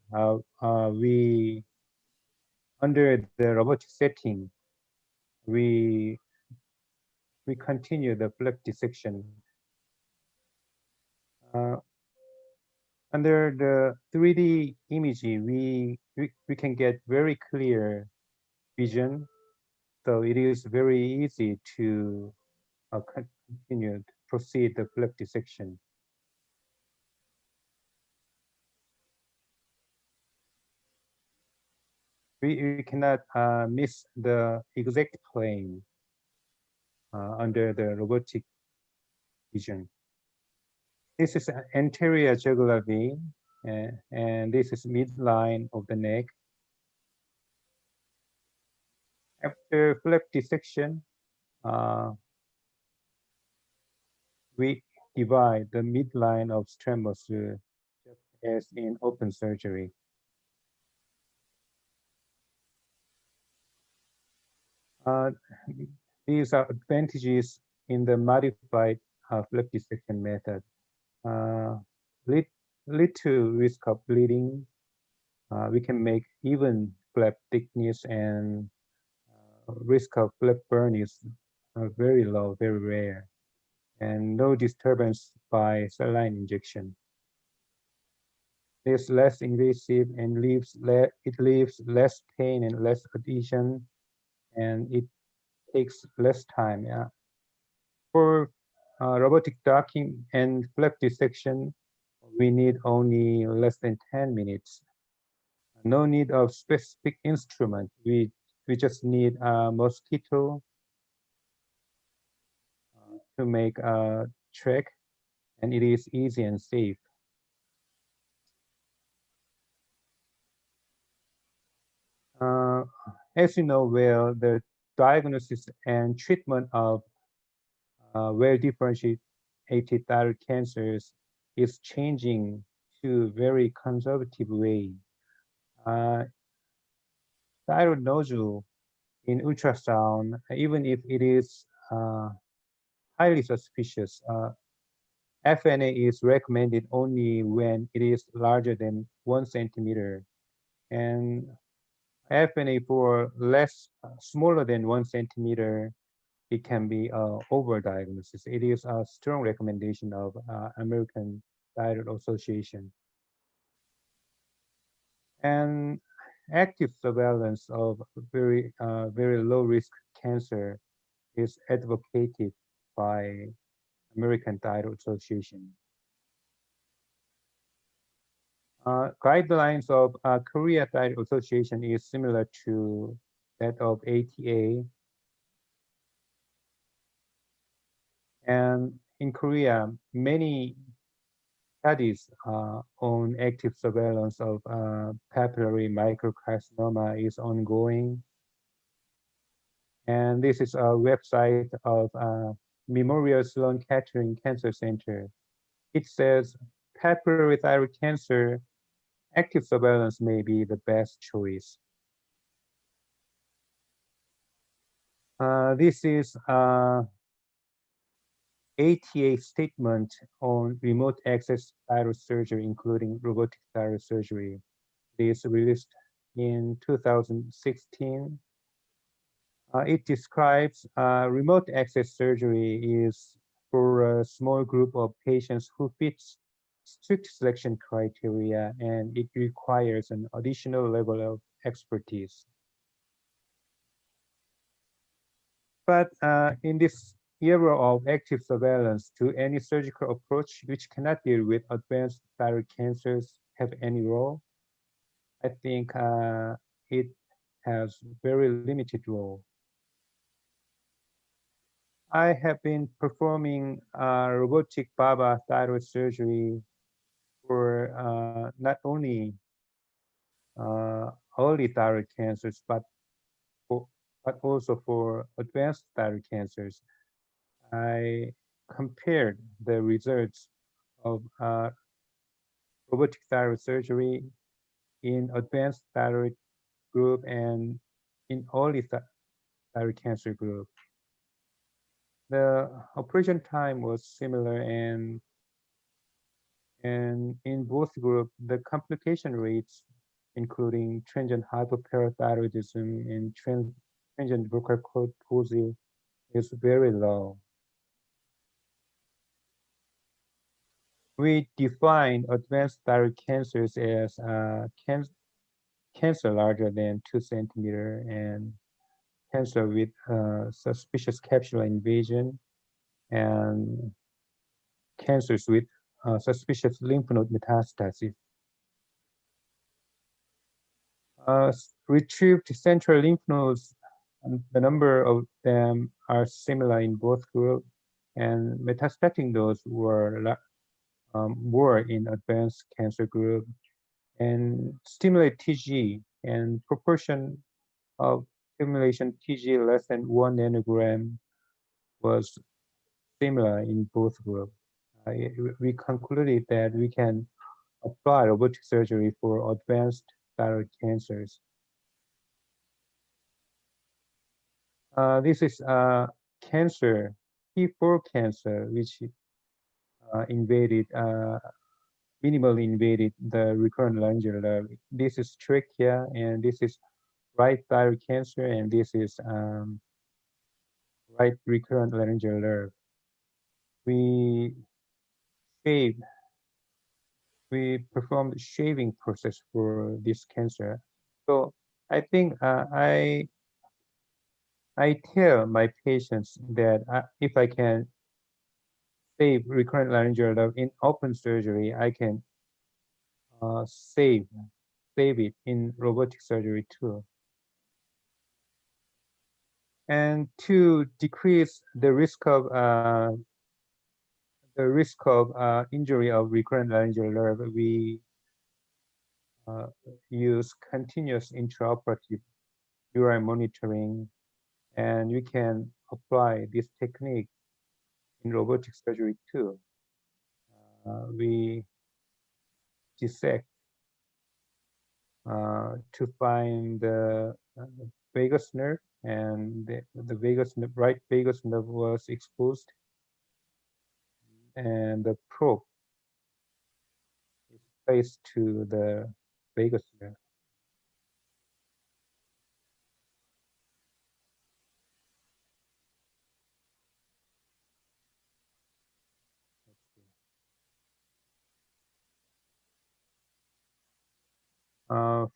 we under the robotic setting, we continue the flap dissection. Under the 3D imaging, we can get very clear vision, so it is very easy to continue to proceed the flap dissection. We cannot miss the exact plane under the robotic vision. This is an anterior jugular vein, and this is midline of the neck. After flap dissection, we divide the midline of stremus as in open surgery. These are advantages in the modified flap dissection method. Lead to risk of bleeding. We can make even flap thickness, and risk of flap burn is very low, very rare, and no disturbance by saline injection. It's less invasive and it leaves less pain and less adhesion, and it takes less time. Yeah. For robotic docking and flap dissection, we need only less than 10 minutes. No need of specific instrument. We just need a mosquito to make a track, and it is easy and safe. As you know well, the diagnosis and treatment of well-differentiated thyroid cancers is changing to very conservative way. Thyroid nodule in ultrasound, even if it is highly suspicious, FNA is recommended only when it is larger than 1 centimeter, and FNA for smaller than 1 centimeter, it can be overdiagnosis. It is a strong recommendation of American Thyroid Association. And active surveillance of very low risk cancer is advocated by American Thyroid Association. Guidelines of Korea Thyroid Association is similar to that of ATA. And in Korea, many studies on active surveillance of papillary microcarcinoma is ongoing. And this is a website of Memorial Sloan Kettering Cancer Center. It says papillary thyroid cancer, active surveillance may be the best choice. This is ATA statement on remote access thyroid surgery, including robotic thyroid surgery. It is released in 2016. It describes remote access surgery is for a small group of patients who fits strict selection criteria, and it requires an additional level of expertise. But in this era of active surveillance, to any surgical approach which cannot deal with advanced thyroid cancers have any role? I think it has very limited role. I have been performing robotic Baba thyroid surgery for not only early thyroid cancers, for, but also for advanced thyroid cancers. I compared the results of robotic thyroid surgery in advanced thyroid group and in early thyroid cancer group. The operation time was similar, and in both groups, the complication rates, including transient hypoparathyroidism and transient vocal cord palsy, is very low. We define advanced thyroid cancers as cancer larger than 2 centimeter and cancer with suspicious capsular invasion and cancers with suspicious lymph node metastasis. Retrieved central lymph nodes, the number of them are similar in both groups, and metastatic those were more in advanced cancer group, and stimulate TG and proportion of stimulation TG less than 1 nanogram was similar in both groups. We concluded that we can apply robotic surgery for advanced thyroid cancers. This is cancer, T4 cancer, which invaded, minimally invaded the recurrent laryngeal nerve. This is trachea, and this is right thyroid cancer, and this is right recurrent laryngeal nerve. We shaved, we performed shaving process for this cancer. So I think I tell my patients that if I can save recurrent laryngeal nerve in open surgery, I can save it in robotic surgery too. And to decrease the risk of injury of recurrent laryngeal nerve, we use continuous intraoperative URI monitoring, and we can apply this technique in robotic surgery too. We dissect to find the vagus nerve, and the vagus nerve, right vagus nerve was exposed, and the probe is placed to the vagus nerve.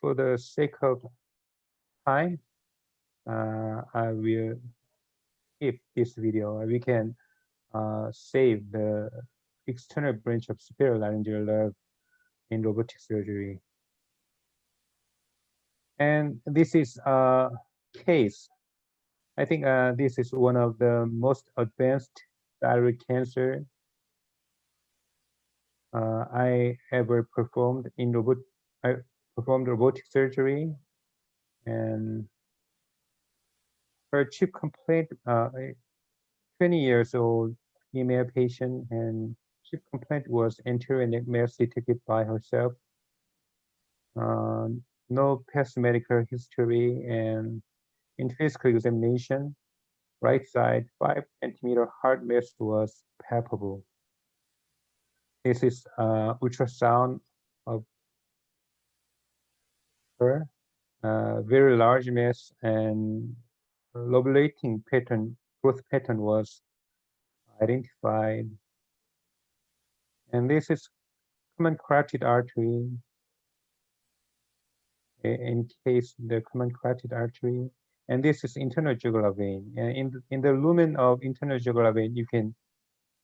For the sake of time, I will skip this video. We can save the external branch of superior laryngeal nerve in robotic surgery. And this is a case. I think this is one of the most advanced thyroid cancer I ever performed in I performed robotic surgery, and her chief complaint, 20 years old female patient, and chief complaint was anterior neck mass detected by herself. No past medical history, and in physical examination, right side 5 centimeter hard mass was palpable. This is ultrasound of her, very large mass, and lobulating pattern, growth pattern was identified. And this is common carotid artery, in case the common carotid artery, and this is internal jugular vein. And in the lumen of internal jugular vein,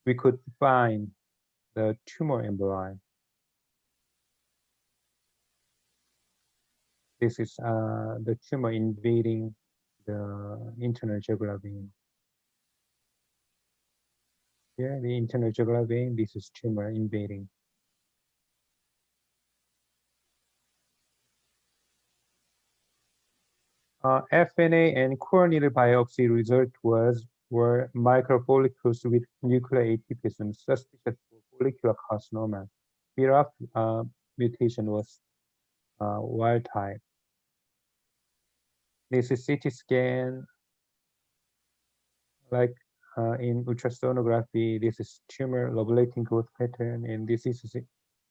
we could find the tumor emboli. This is the tumor invading the internal jugular vein. here, the internal jugular vein. This is tumor invading. FNA and core needle biopsy result were microfollicles with nuclear atypism suspicious for follicular carcinoma. BRAF mutation was wild type. This is CT scan, like in ultrasonography. This is tumor lobulating growth pattern, and this is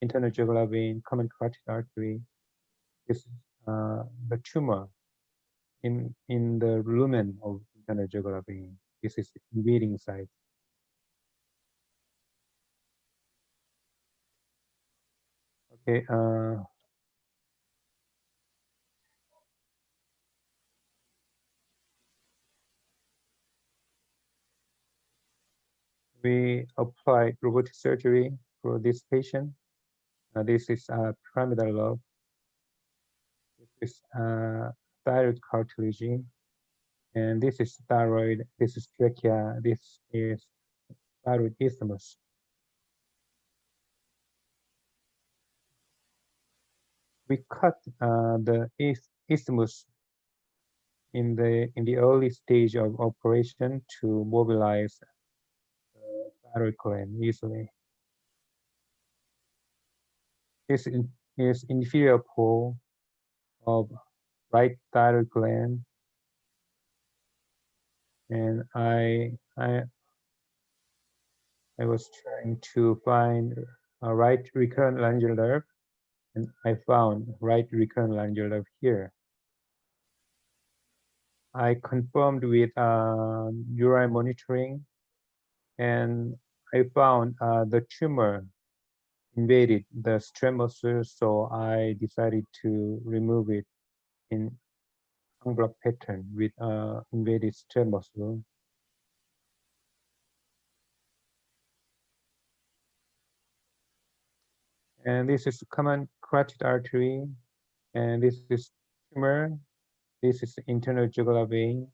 internal jugular vein, common carotid artery. This is the tumor in the lumen of internal jugular vein. This is invading site. Okay. We applied robotic surgery for this patient. This is pyramidal lobe. This is thyroid cartilage, and this is thyroid. This is trachea. This is thyroid isthmus. We cut the isthmus in the early stage of operation to mobilize the thyroid gland easily. This is inferior pole of right thyroid gland, and I was trying to find a right recurrent laryngeal nerve, and I found right recurrent laryngeal nerve here. I confirmed with urine monitoring, and I found the tumor invaded the stem muscle, so I decided to remove it in envelope pattern with invaded stem muscle. And this is common carotid artery, and this is tumor. This is internal jugular vein.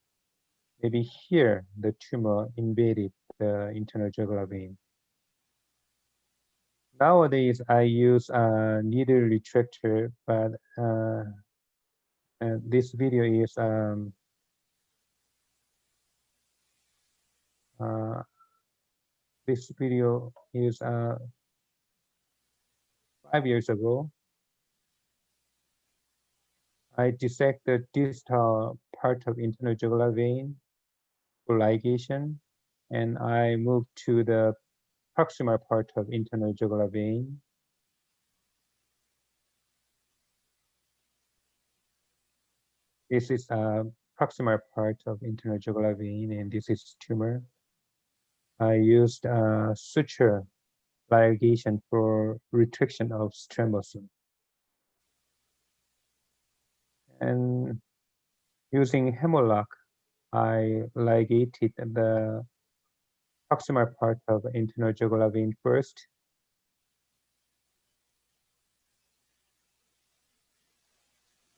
Maybe here the tumor invaded the internal jugular vein. Nowadays, I use a needle retractor, but this video is this video is 5 years ago. I dissect the distal part of internal jugular vein for ligation, and I move to the proximal part of internal jugular vein. This is a proximal part of internal jugular vein, and this is tumor. I used suture ligation for retraction of stem muscle. And using Hemlock, I ligated the proximal part of internal jugular vein first.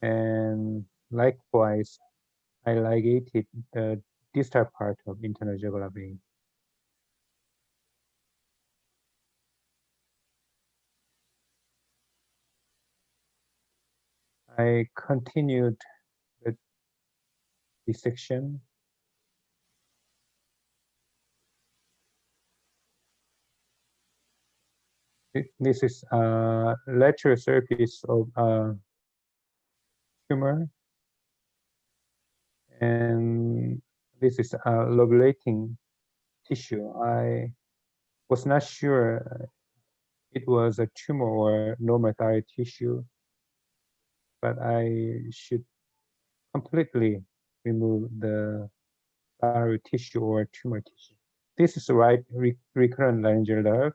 And likewise, I ligated the distal part of internal jugular vein. I continued the dissection. This is lateral surface of tumor, and this is lobulating tissue. I was not sure it was a tumor or normal thyroid tissue, but I should completely remove the thyroid tissue or tumor tissue. This is the right recurrent laryngeal nerve.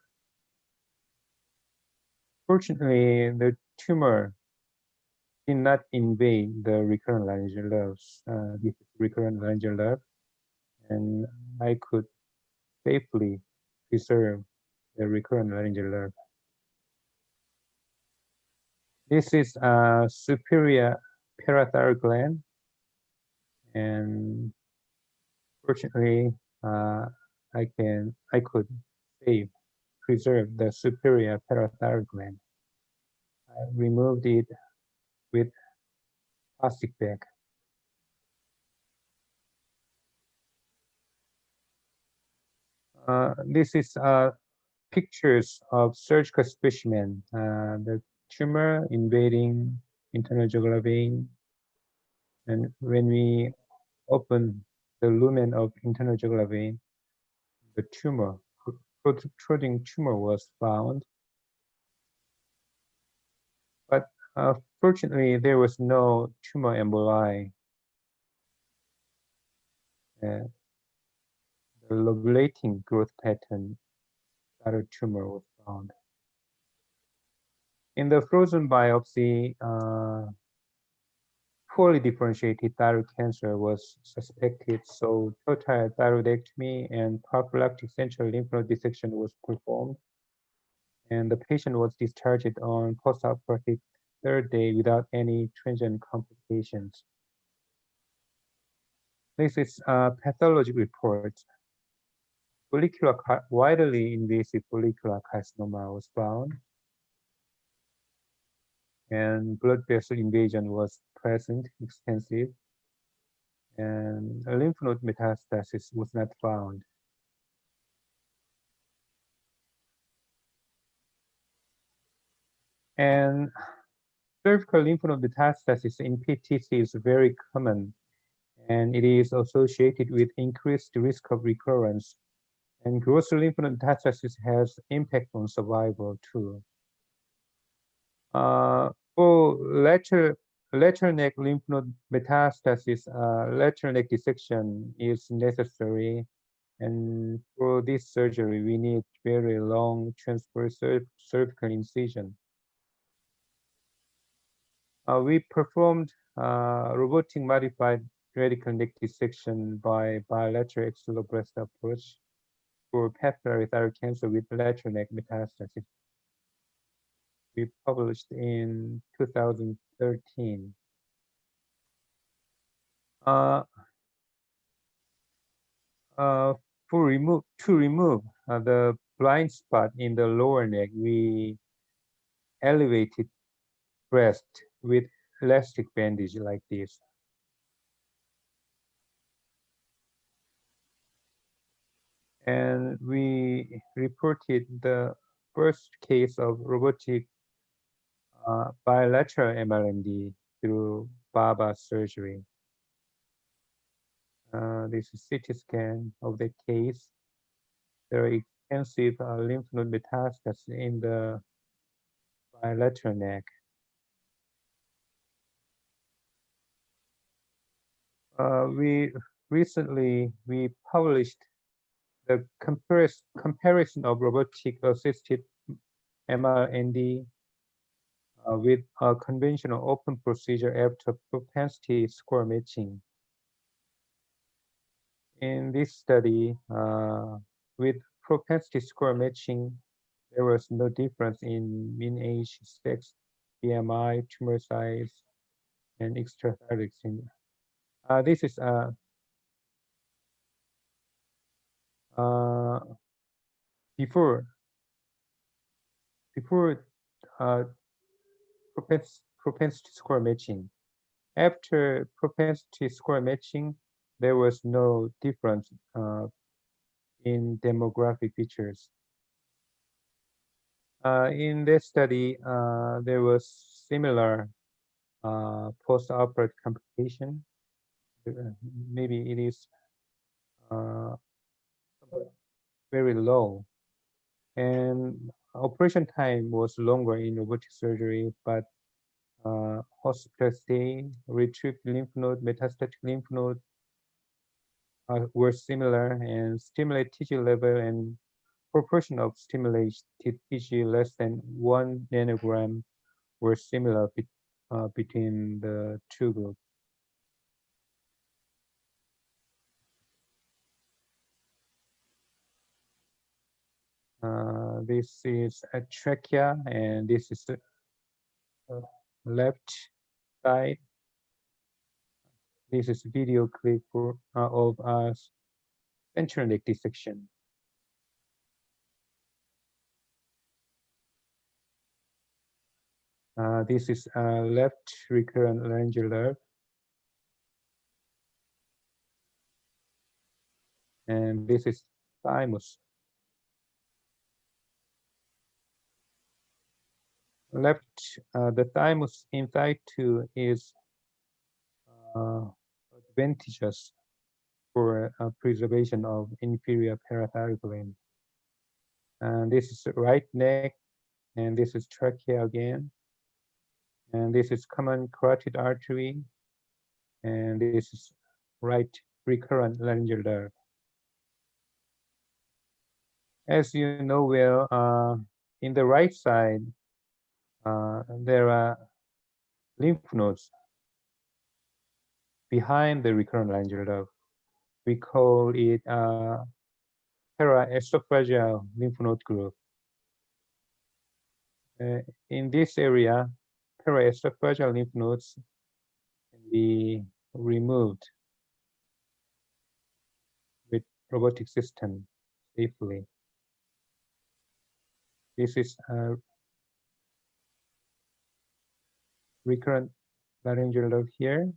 Fortunately, the tumor did not invade the recurrent laryngeal nerves. This is recurrent laryngeal nerve, and I could safely preserve the recurrent laryngeal nerve. This is a superior parathyroid gland, and fortunately, I could preserve the superior parathyroid gland. I removed it with plastic bag. This is pictures of surgical specimen. The tumor invading internal jugular vein, and when we open the lumen of internal jugular vein, the tumor, protruding tumor was found. But fortunately, there was no tumor emboli. The lobulating growth pattern thyroid tumor was found. In the frozen biopsy, poorly differentiated thyroid cancer was suspected, so total thyroidectomy and prophylactic central lymph node dissection was performed, and the patient was discharged on postoperative third day without any transient complications. This is a pathology report. Widely invasive follicular carcinoma was found, and blood vessel invasion was present, extensive, and a lymph node metastasis was not found. And cervical lymph node metastasis in PTC is very common, and it is associated with increased risk of recurrence. And gross lymph node metastasis has impact on survival too. For lateral neck lymph node metastasis, lateral neck dissection is necessary. And for this surgery, we need very long transverse cervical incision. We performed robotic modified radical neck dissection by bilateral axillary breast approach for papillary thyroid cancer with lateral neck metastasis. We published in 2013. To remove the blind spot in the lower neck, we elevated breast with elastic bandage like this. And we reported the first case of robotic bilateral MLMD through BABA surgery. This is CT scan of the case. There are extensive lymph node metastases in the bilateral neck. We recently published the comparison of robotic assisted MRND with a conventional open procedure after propensity score matching. In this study, with propensity score matching, there was no difference in mean age, sex, BMI, tumor size, and extrathyroid syndrome. This is before propensity score matching. After propensity score matching, there was no difference in demographic features. In this study, there was similar post-operative complication. Maybe it is very low. And operation time was longer in robotic surgery, but hospital stay, retrieved lymph node, metastatic lymph node were similar, and stimulated tissue level and proportion of stimulated tissue less than 1 nanogram were similar between the two groups. This is a trachea, and this is the left side. This is video clip of central neck dissection. This is left recurrent laryngeal nerve. And this is thymus. Left, the thymus in thigh 2 is advantageous for preservation of inferior parathyroid gland. And this is right neck, and this is trachea again. And this is common carotid artery, and this is right recurrent laryngeal nerve. As you know well, in the right side, there are lymph nodes behind the recurrent laryngeal nerve. We call it paraesophageal lymph node group. In this area, paraesophageal lymph nodes can be removed with robotic system safely. This is a recurrent laryngeal nerve here,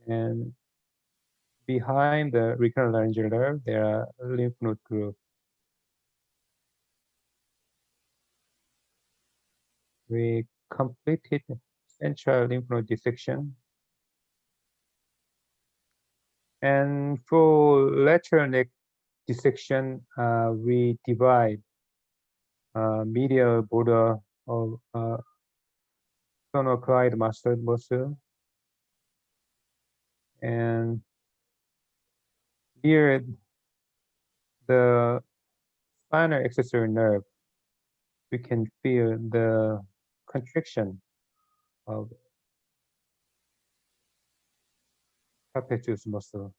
and behind the recurrent laryngeal nerve, there are lymph node group. We completed central lymph node dissection. And for lateral neck dissection, we divide medial border of sternocleidomastoid mastoid muscle, and here the spinal accessory nerve, we can feel the contraction of trapezius muscle.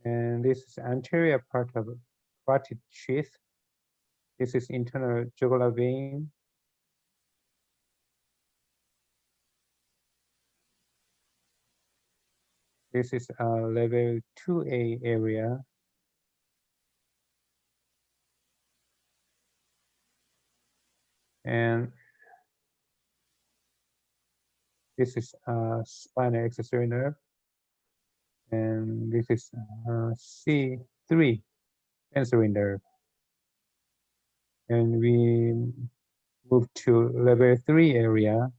And this is anterior part of carotid sheath. This is internal jugular vein. This is level 2A area. And this is spinal accessory nerve. And this is C3 sensory nerve. And we move to level 3 area.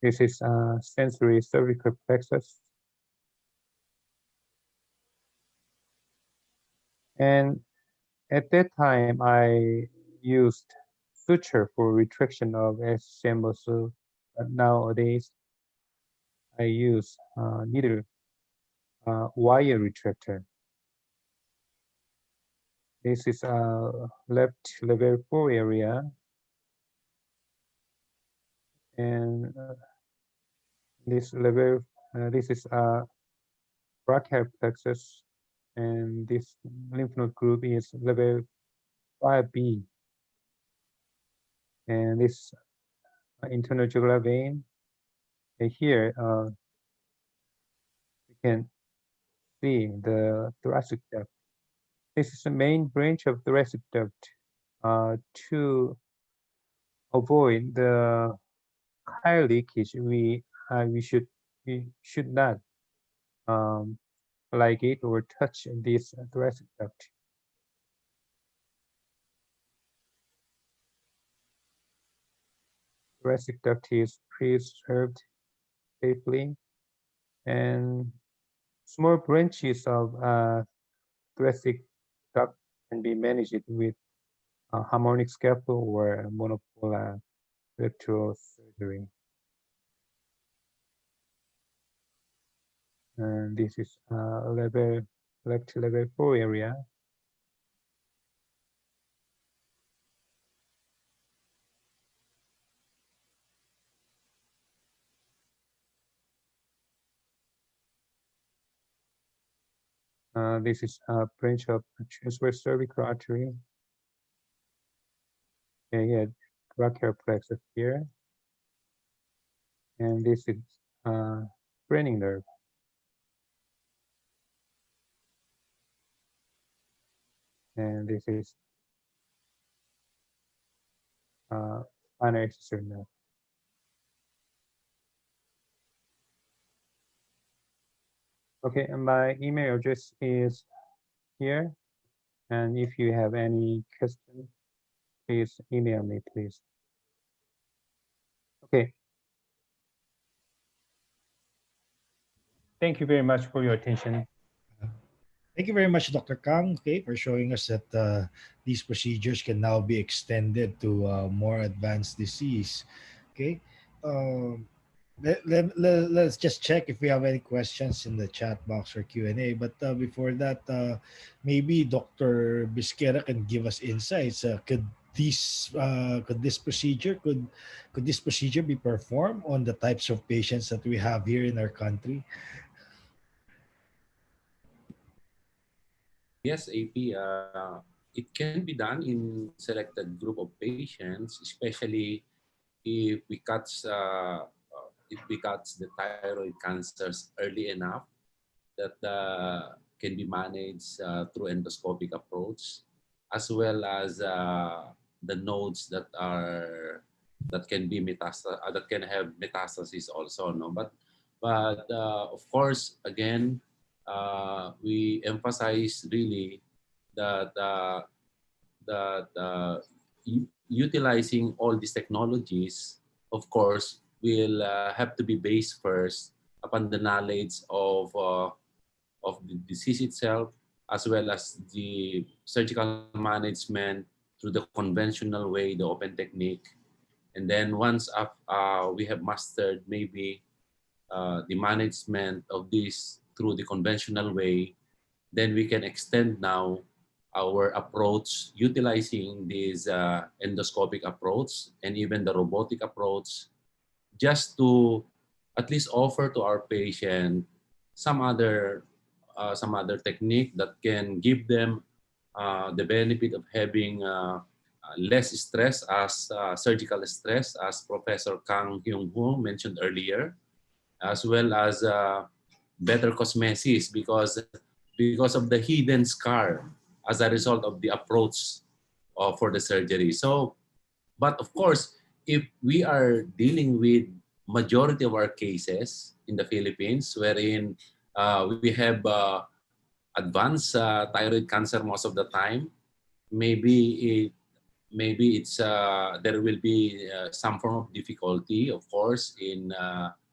This is sensory cervical plexus. And at that time, I used suture for retraction of SCM muscle. But nowadays, I use needle wire retractor. This is left level 4 area. And this level, this is brachial plexus. And this lymph node group is level 5B. And this internal jugular vein. And here, you can see the thoracic duct. This is the main branch of thoracic duct. To avoid the chyle leakage, we should not ligate or touch this thoracic duct. Thoracic duct is preserved safely, and small branches of thoracic duct can be managed with harmonic scalpel or monopolar electrosurgery. And this is left level 4 area. This is a branch of transverse cervical artery. Yeah, brachial plexus here. And this is splenic nerve. And this is spinal exercise now. Okay, and my email address is here. And if you have any question, please email me, please. Okay. Thank you very much for your attention. Thank you very much, Dr. Kang, okay, for showing us that these procedures can now be extended to more advanced disease. Okay. Um, let's just check if we have any questions in the chat box or Q&A. But before that, maybe Dr. Bisquera can give us insights. Could this procedure be performed on the types of patients that we have here in our country? Yes, AP. It can be done in selected group of patients, especially if we catch the thyroid cancers early enough that can be managed through endoscopic approach, as well as the nodes that can be that can have metastasis also. No, but of course, again, we emphasize really that utilizing all these technologies, of course, will have to be based first upon the knowledge of the disease itself, as well as the surgical management through the conventional way, the open technique. And then once we have mastered maybe the management of this through the conventional way, then we can extend now our approach utilizing this endoscopic approach and even the robotic approach, just to at least offer to our patient some other technique that can give them the benefit of having less stress as surgical stress, as Professor Kang Hyung-Ho mentioned earlier, as well as better cosmesis because of the hidden scar as a result of the approach for the surgery. So, but of course, if we are dealing with majority of our cases in the Philippines, wherein we have advanced thyroid cancer most of the time, maybe it's there will be some form of difficulty, of course, in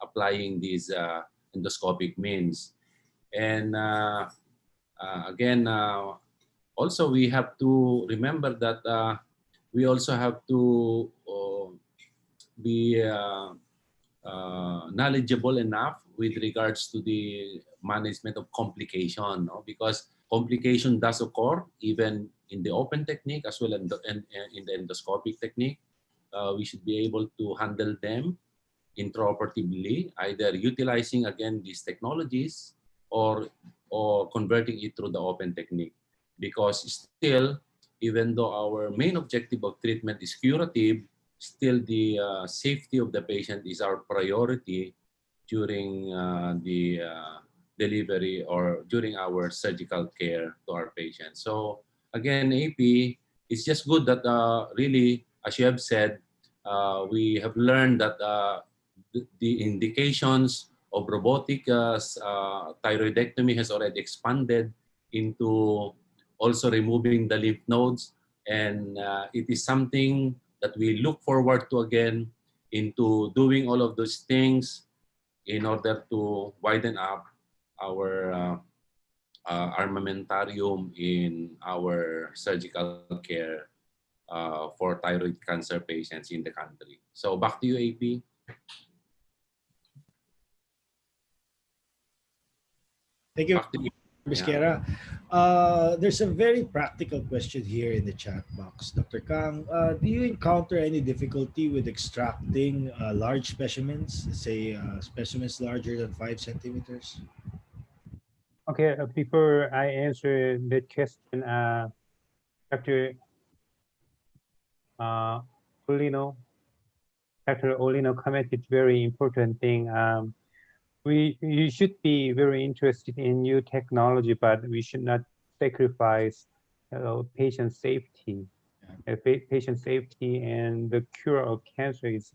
applying these endoscopic means. And again, also we have to remember that we also have to be knowledgeable enough with regards to the management of complication, no? Because complication does occur even in the open technique as well as in the endoscopic technique. We should be able to handle them intraoperatively, either utilizing again these technologies or converting it through the open technique. Because still, even though our main objective of treatment is curative, still the safety of the patient is our priority during the delivery or during our surgical care to our patients. So again, AP, it's just good that really, as you have said, we have learned that the indications of robotic thyroidectomy has already expanded into also removing the lymph nodes, and it is something that we look forward to again into doing all of those things in order to widen up our armamentarium in our surgical care for thyroid cancer patients in the country. So back to you, AP. Thank you, Back to you. Bisquera. There's a very practical question here in the chat box. Dr. Kang, do you encounter any difficulty with extracting large specimens, say specimens larger than 5 centimeters? Okay, before I answer that question, Dr. Uh, Olino, Dr. Olino commented very important thing. You should be very interested in new technology, but we should not sacrifice patient safety. patient safety and the cure of cancer is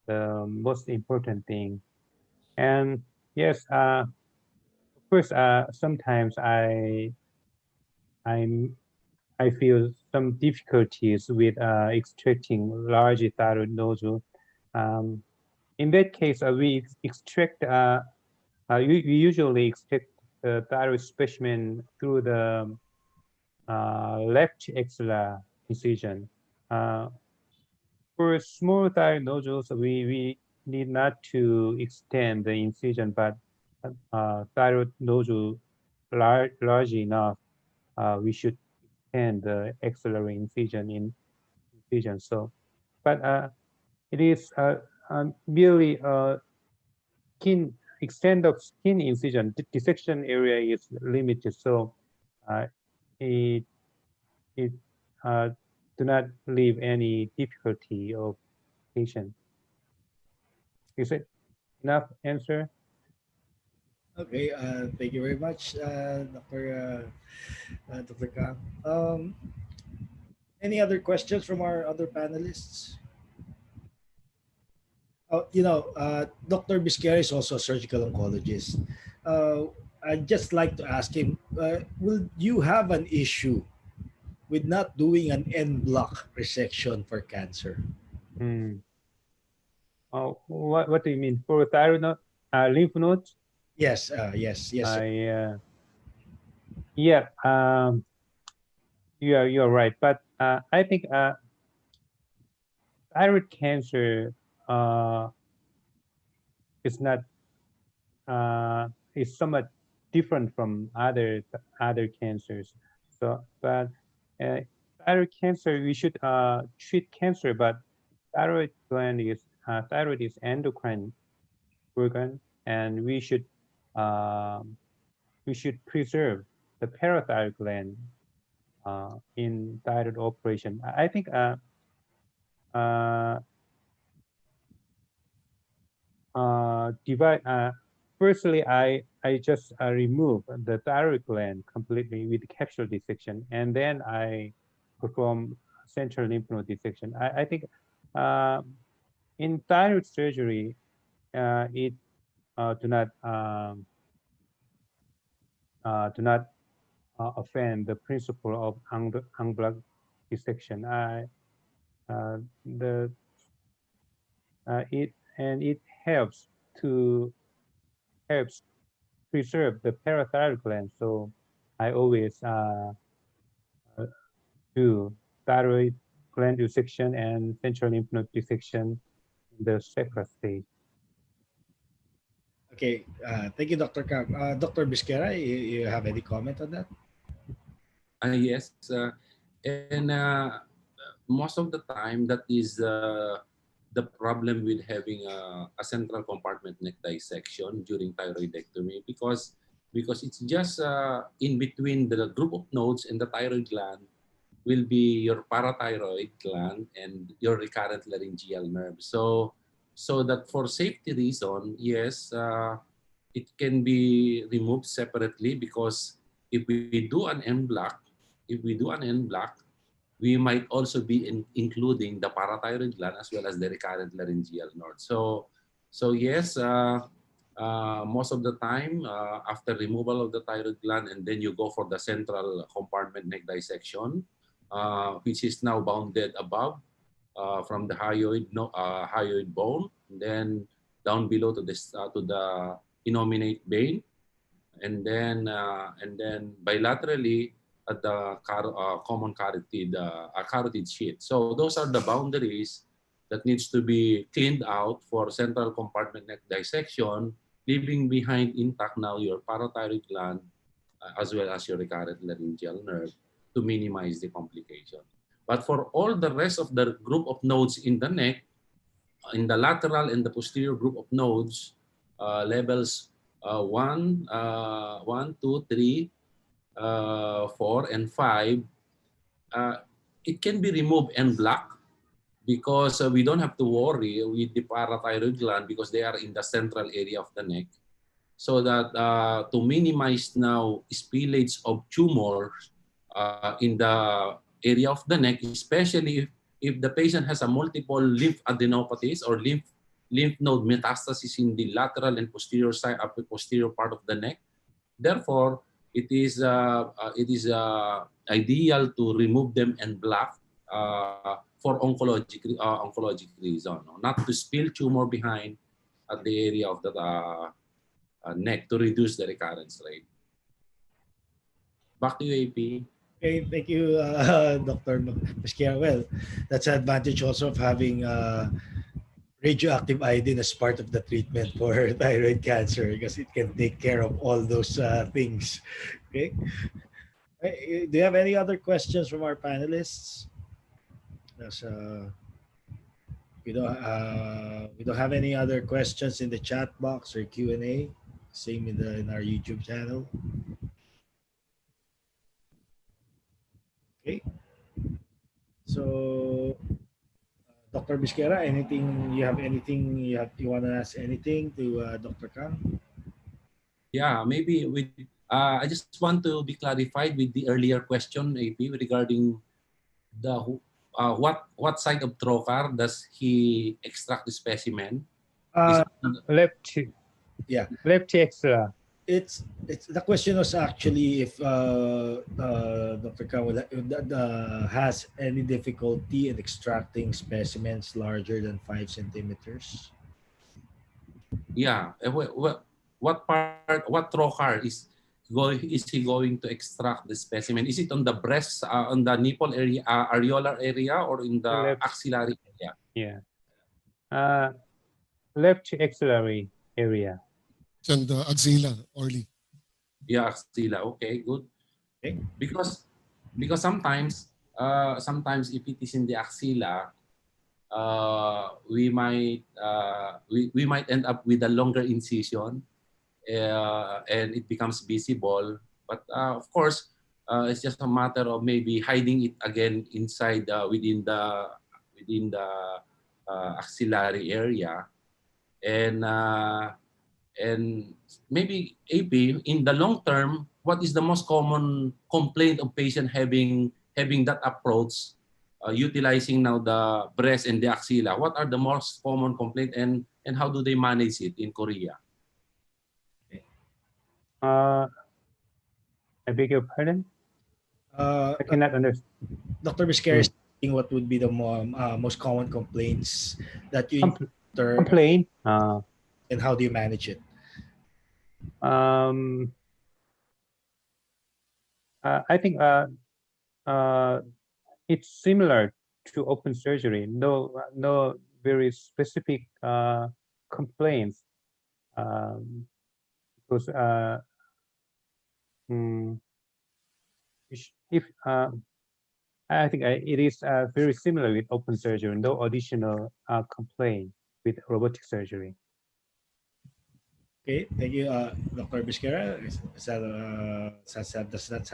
the most important thing. And yes, of course, sometimes I'm I feel some difficulties with extracting large thyroid nodule. Um, in that case, we extract. We usually extract the thyroid specimen through the left axilla incision. Uh, for small thyroid nodules, we need not to extend the incision, but thyroid nodule large enough, we should extend the axillary incision. So, but it is merely skin extent of skin incision. Dissection area is limited, so uh, it it do not leave any difficulty of patient. Is it enough answer? Okay, thank you very much, Dr. Kang. Any other questions from our other panelists? Dr. Biscari is also a surgical oncologist. I'd just like to ask him, will you have an issue with not doing an en bloc resection for cancer? Hmm. Oh, what do you mean for thyroid lymph nodes? Yes, yes, sir. Yeah. You're right, but I think thyroid cancer is not is somewhat different from other cancers. So, but uh, thyroid cancer, we should treat cancer, but thyroid is endocrine organ, and um, we should preserve the parathyroid gland in thyroid operation. I think uh, divide. Firstly, I just remove the thyroid gland completely with capsule dissection, and then I perform central lymph node dissection. I think in thyroid surgery, it do not offend the principle of en bloc dissection. The it and it to helps preserve the parathyroid gland. So I always uh, do thyroid gland dissection and central lymph node dissection in the second stage. Okay, thank you, Dr. Kang. Dr. Bisquera, you have any comment on that? Yes, and most of the time that is the problem with having a central compartment neck dissection during thyroidectomy because it's just in between the group of nodes and the thyroid gland will be your parathyroid gland and your recurrent laryngeal nerve. So that for safety reason, yes, it can be removed separately because if we do an en bloc, we might also be including the parathyroid gland as well as the recurrent laryngeal node. So yes, most of the time after removal of the thyroid gland and then you go for the central compartment neck dissection, which is now bounded above from the hyoid bone, and then down below to the innominate vein, and then bilaterally at the common carotid sheath. So those are the boundaries that needs to be cleaned out for central compartment neck dissection, leaving behind intact now your parathyroid gland as well as your recurrent laryngeal nerve to minimize the complication. But for all the rest of the group of nodes in the neck, in the lateral and the posterior group of nodes, levels 1, 2, 3, 4, and 5, uh, it can be removed and blocked because we don't have to worry with the parathyroid gland because they are in the central area of the neck. So that to minimize now spillage of tumors area of the neck, especially if the patient has a multiple lymphadenopathies or lymph node metastasis in the lateral and posterior side of the posterior part of the neck. Therefore, it is ideal to remove them and block for oncologic reason, no? Not to spill tumor behind at the area of the neck to reduce the recurrence rate. Back to you, AP. Okay, thank you, Dr. Mosquera. Well, that's an advantage also of having radioactive iodine as part of the treatment for thyroid cancer because it can take care of all those things. Okay. Do you have any other questions from our panelists? Yes, we don't have any other questions in the chat box or Q&A. Same in our YouTube channel. Okay. So, Dr. Bisquera, anything you want to ask anything to Dr. Kang? Yeah, maybe I just want to be clarified with the earlier question, AP, regarding the what side of trocar does he extract the specimen? Is Left, yeah, left extra. it's the question was actually if Dr. Kang has any difficulty in extracting specimens larger than 5 centimeters. Yeah, what trocar is he going to extract the specimen? Is it on the breast, on the nipple area, areolar area, or in the Left. axillary area? Yeah. Left axillary area. And the axilla, Orly. Yeah, axilla. Okay, good. Okay. Because sometimes if it is in the axilla, we might end up with a longer incision, and it becomes visible. But of course, it's just a matter of maybe hiding it again inside within the axillary area, and maybe AP in the long term, what is the most common complaint of patient having that approach, utilizing now the breast and the axilla? What are the most common complaint, and how do they manage it in Korea? I beg your pardon? I cannot understand. Dr. Bisquera is asking what would be the most common complaints that you encounter complain and how do you manage it? I think it's similar to open surgery. No very specific complaints because if I think it is very similar with open surgery. No additional complaint with robotic surgery. Okay, thank you, Dr. Bisquera. Does that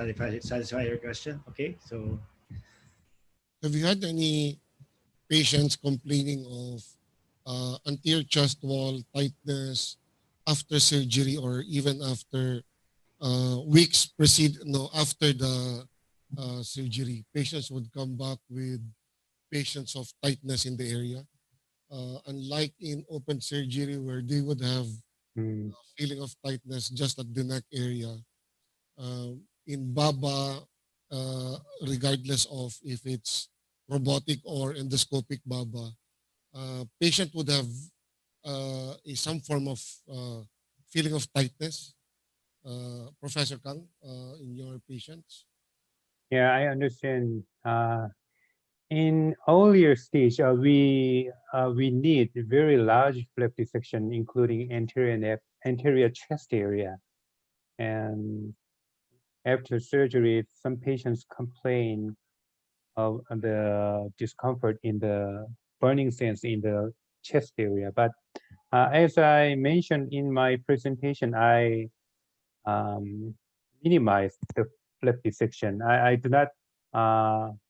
satisfy your question? Okay, so have you had any patients complaining of anterior chest wall tightness after surgery or even after weeks after the surgery? Patients would come back with patients of tightness in the area. Unlike in open surgery where they would have feeling of tightness just at the neck area. In BABA, regardless of if it's robotic or endoscopic BABA, patient would have some form of feeling of tightness. Professor Kang, in your patients? Yeah, I understand. In earlier stage, we need very large flap dissection, including anterior chest area. And after surgery, some patients complain of the discomfort in the burning sense in the chest area. But as I mentioned in my presentation, I minimize the flap dissection. I do not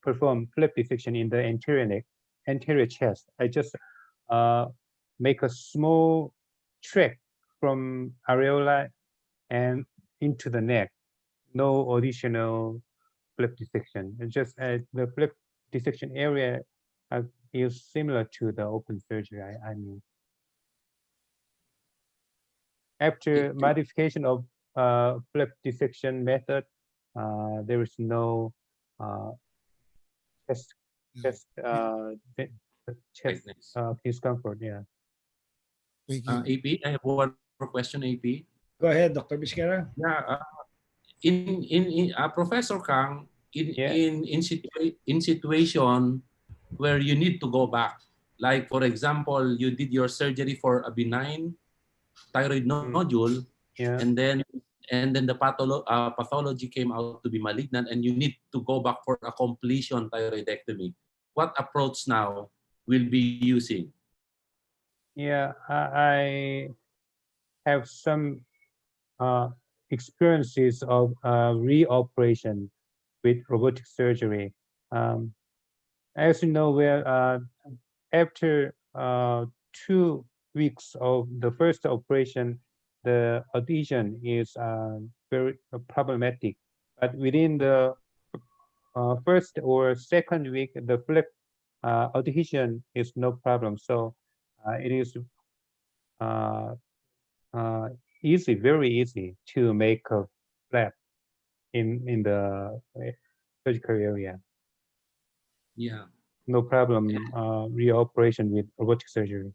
perform flap dissection in the anterior chest. I just make a small track from areola and into the neck. No additional flip dissection. It's just the flip dissection area is similar to the open surgery. I mean, after modification of flip dissection method, there is no chest chest chest Tightness. discomfort. Yeah. Thank you. AP, I have one more question, AP. Go ahead, Dr. Biscara. Yeah, Professor Kang, Yeah. in situation where you need to go back, like for example, you did your surgery for a benign thyroid nodule, Yeah. and then the pathology came out to be malignant, and you need to go back for a completion thyroidectomy. What approach now will be using? Yeah. I have some experiences of reoperation with robotic surgery. Um, as you know, after 2 weeks of the first operation, the adhesion is very problematic. But within the first or second week, the flip adhesion is no problem. So it is uh, uh, easy, very easy to make a flap in the surgical area. Yeah, No problem reoperation with robotic surgery.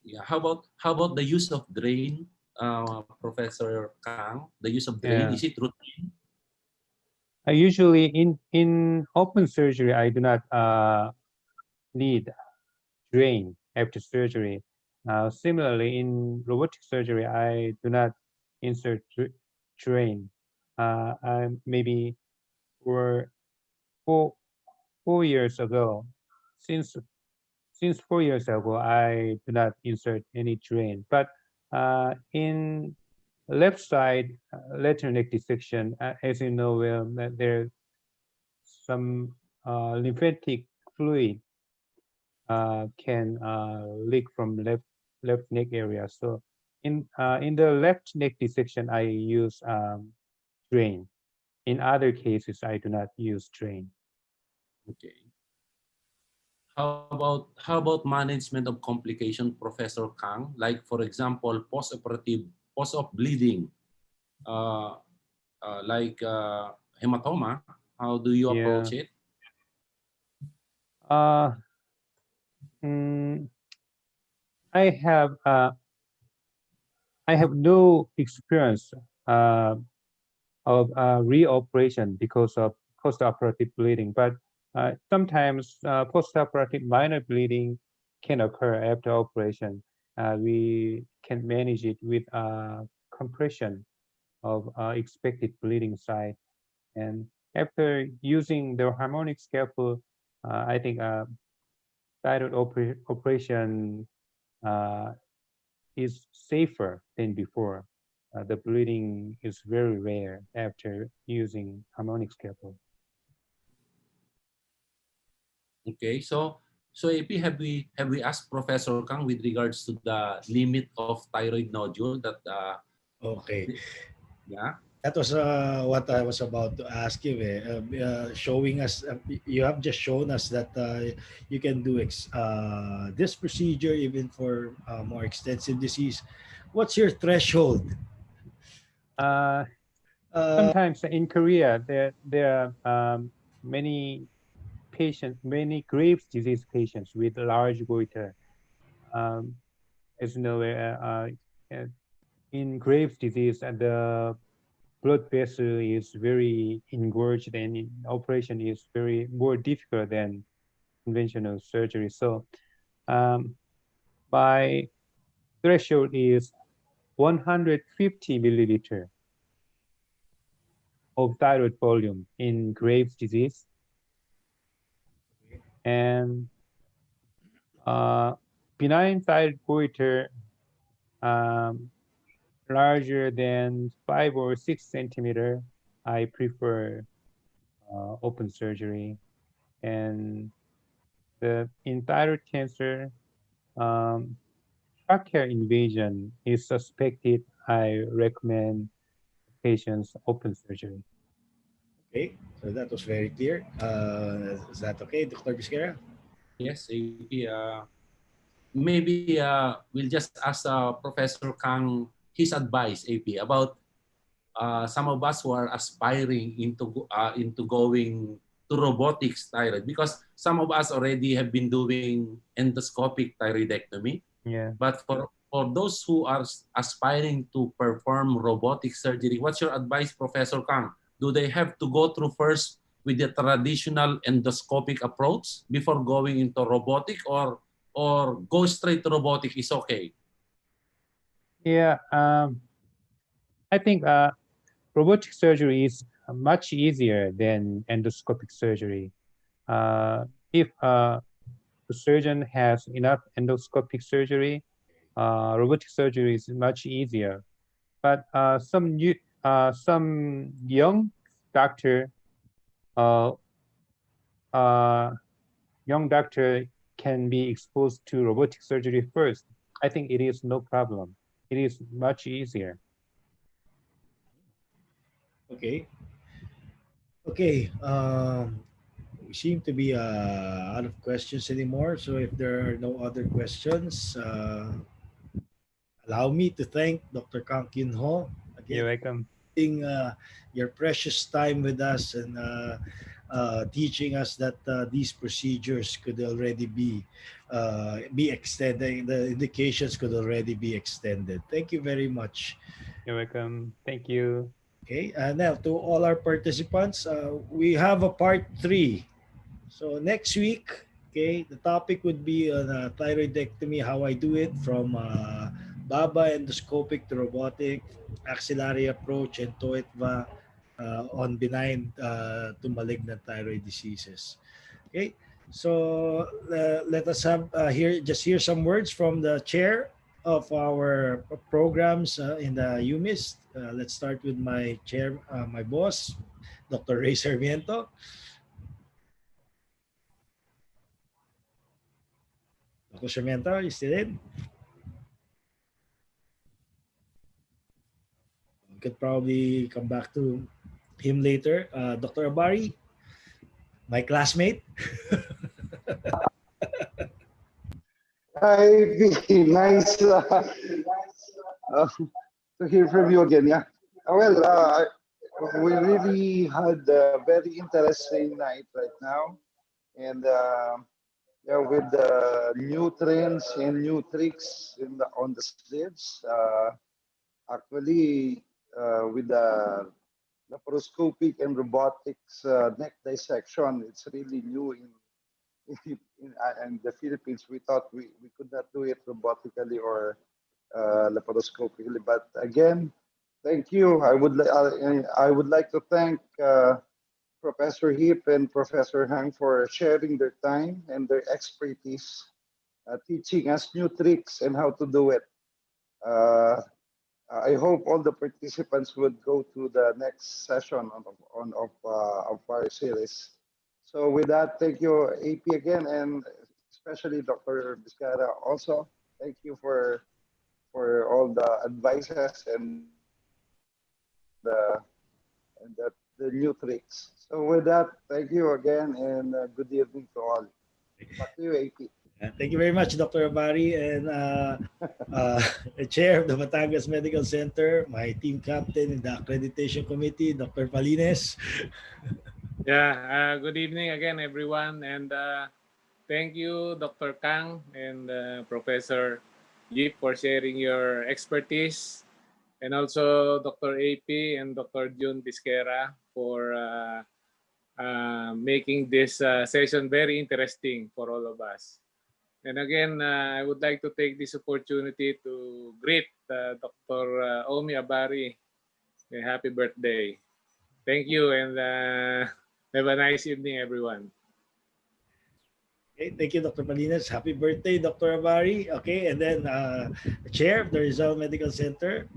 yeah. How about the use of drain, Professor Kang? The use of drain, is Yeah. it routine? I usually in open surgery, I do not need drain after surgery. Similarly, in robotic surgery, I do not insert drain. I maybe for 4 years ago, since 4 years ago, I do not insert any drain. But in left side lateral neck dissection, as you know, well, there's some lymphatic fluid can leak from left neck area. So in the left neck dissection, I use drain. In other cases, I do not use drain. Okay. How about management of complication, Professor Kang? Like for example, post-op bleeding, uh, like hematoma. How do you approach Yeah. it? Uh, mm, I have uh, I have no experience uh, of reoperation because of postoperative bleeding, but sometimes postoperative minor bleeding can occur after operation. We can manage it with compression of expected bleeding site. And after using the harmonic scalpel, I think thyroid operation uh, is safer than before. The bleeding is very rare after using harmonic scalpel. Okay, so AP, have we asked Professor Kang with regards to the limit of thyroid nodule that Okay. yeah? That was what I was about to ask you. Showing us, you have just shown us that you can do this procedure even for more extensive disease. What's your threshold? Uh, Uh, Sometimes in Korea, there are many patients, many Graves' disease patients with large goiter. Um, as you know, uh, in Graves' disease, the blood vessel is very engorged, and operation is very more difficult than conventional surgery. So um, my threshold is 150 milliliter of thyroid volume in Graves' disease, and uh, benign thyroid goiter um, larger than 5 or 6 centimeter. I prefer open surgery, and in thyroid cancer, um, trachea invasion is suspected. I recommend patients open surgery. Okay, so that was very clear. Is that okay, Dr. Bisquera? Yes, AP. Maybe we'll just ask Professor Kang his advice, AP, about some of us who are aspiring into going to robotics thyroid, because some of us already have been doing endoscopic thyroidectomy. Yeah. But for those who are aspiring to perform robotic surgery, what's your advice, Professor Kang? Do they have to go through first with the traditional endoscopic approach before going into robotic, or go straight to robotic is okay? Yeah. I think robotic surgery is much easier than endoscopic surgery. If the surgeon has enough endoscopic surgery, robotic surgery is much easier. But some young doctor, uh, uh, young doctor can be exposed to robotic surgery first. I think it is no problem. It is much easier. Okay. Okay. We seem to be out of questions anymore. So if there are no other questions, allow me to thank Dr. Kang Kyun Ho again You're welcome. spending your precious time with us and teaching us that these procedures could already be extended. The indications could already be extended. Thank you very much. You're welcome. Thank you. Okay, now to all our participants, we have a part three. So next week, okay, the topic would be on thyroidectomy, how I do it from BABA endoscopic to robotic, axillary approach, and TOETVA on benign to malignant thyroid diseases. Okay, so let us have hear some words from the chair of our programs in the UMIST. Let's start with my chair, my boss, Dr. Ray Sarmiento. Dr. Sarmiento, you still in? We could probably come back to him later. Dr. Abari, my classmate. Hi, V. Nice uh, to hear from you again. Yeah. Well, we really had a very interesting night right now, and yeah, with the new trends and new tricks on the slides. Actually, with the laparoscopic and robotics neck dissection, it's really new in the Philippines. We thought we could not do it robotically or laparoscopically. But again, thank you. I would like to thank Professor Heap and Professor Hang for sharing their time and their expertise, teaching us new tricks and how to do it. Uh, I hope all the participants would go to the next session of our series. So with that, thank you, AP again, and especially Dr. Biscara also. Thank you for all the advices and the new tricks. So with that, thank you again, and good evening to all. Back to you, AP. Thank you very much, Dr. Abari, and the chair of the Batangas Medical Center, my team captain in the accreditation committee, Dr. Palines. Yeah, good evening again, everyone. And thank you, Dr. Kang and Professor Jeep, for sharing your expertise. And also Dr. AP and Dr. June Bisquera for making this session very interesting for all of us. And again, I would like to take this opportunity to greet Dr. Omi Abari. Happy birthday. Thank you, and have a nice evening, everyone. Okay, thank you, Dr. Palines. Happy birthday, Dr. Abari. Okay, and then the chair of the Rizal Medical Center,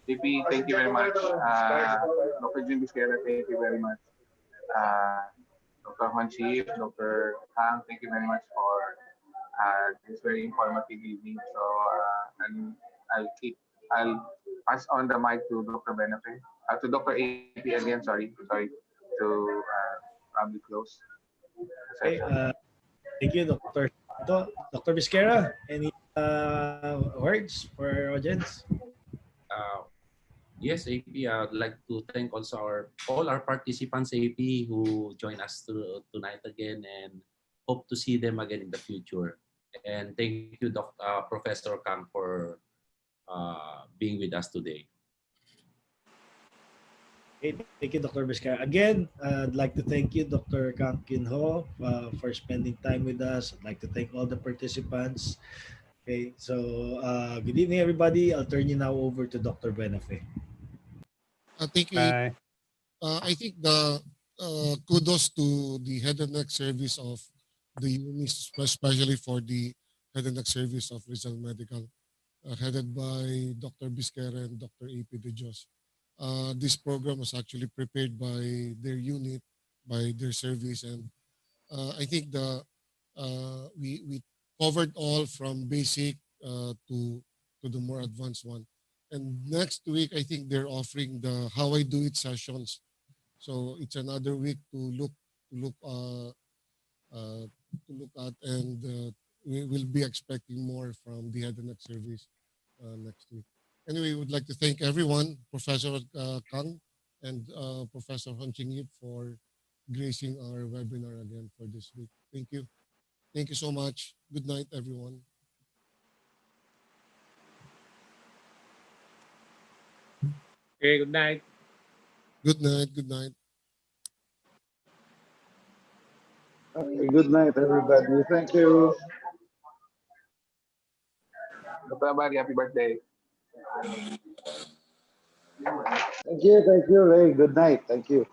JP, thank you very much. Dr. Jim Bisquera, thank you very much. Dr. Juan Chief, Dr. Tang, thank you very much for this very informative evening. So, and I'll keep, I'll pass on the mic to Dr. Benefe. To Dr. AP again, sorry to probably close the Okay, session. thank you, Dr. Dr. Vizquera, any words for our audience? Uh, yes, AP, I'd like to thank also all our participants, AP, who join us tonight again, and hope to see them again in the future. And thank you, Professor Kang, for being with us today. Okay, thank you, Dr. Vizquera. Again, I'd like to thank you, Dr. Kang Kin Ho, for spending time with us. I'd like to thank all the participants. Okay, so good evening, everybody. I'll turn you now over to Dr. Benefe. Thank you. Bye. I think the kudos to the head and neck service of the UMIST, especially for the head and neck service of Rizal Medical, headed by Dr. Bisquera and Dr. AP De Jos. This program was actually prepared by their unit, by their service, and I think we covered all from basic to the more advanced one. And next week, I think they're offering the How I Do It sessions. So it's another week to look uh, to look at, and we will be expecting more from the head and neck service next week. Anyway, we would like to thank everyone, Professor Kang and Professor Hunching Yip, for gracing our webinar again for this week. Thank you. Thank you so much. Good night, everyone. Okay, good night. Good night. Good night. Okay, good night, everybody. Thank you. Dr. Abadi, happy birthday. Thank you, Ray. Good night. Thank you.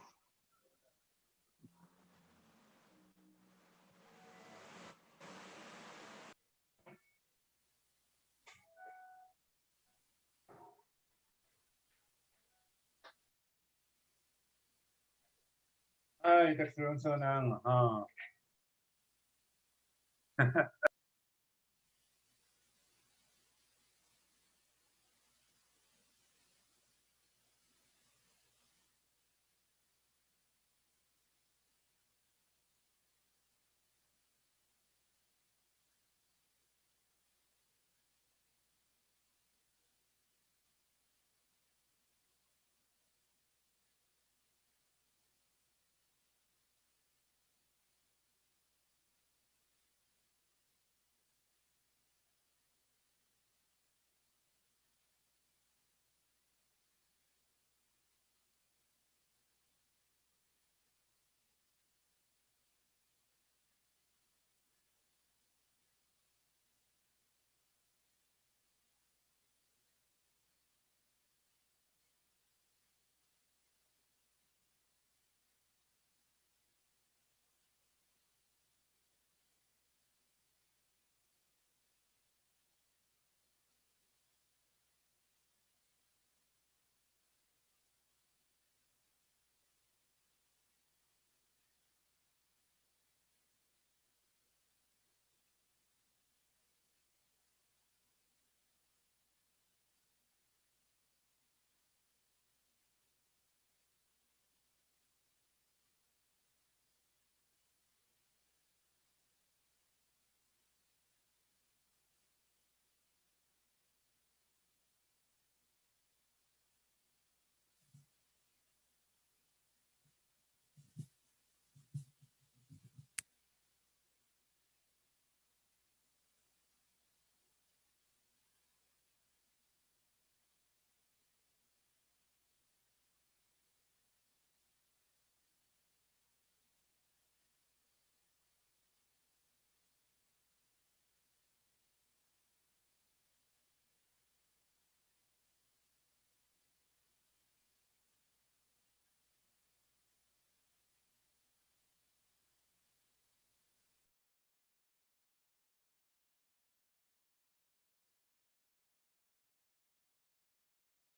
Ay, nagkaroon ng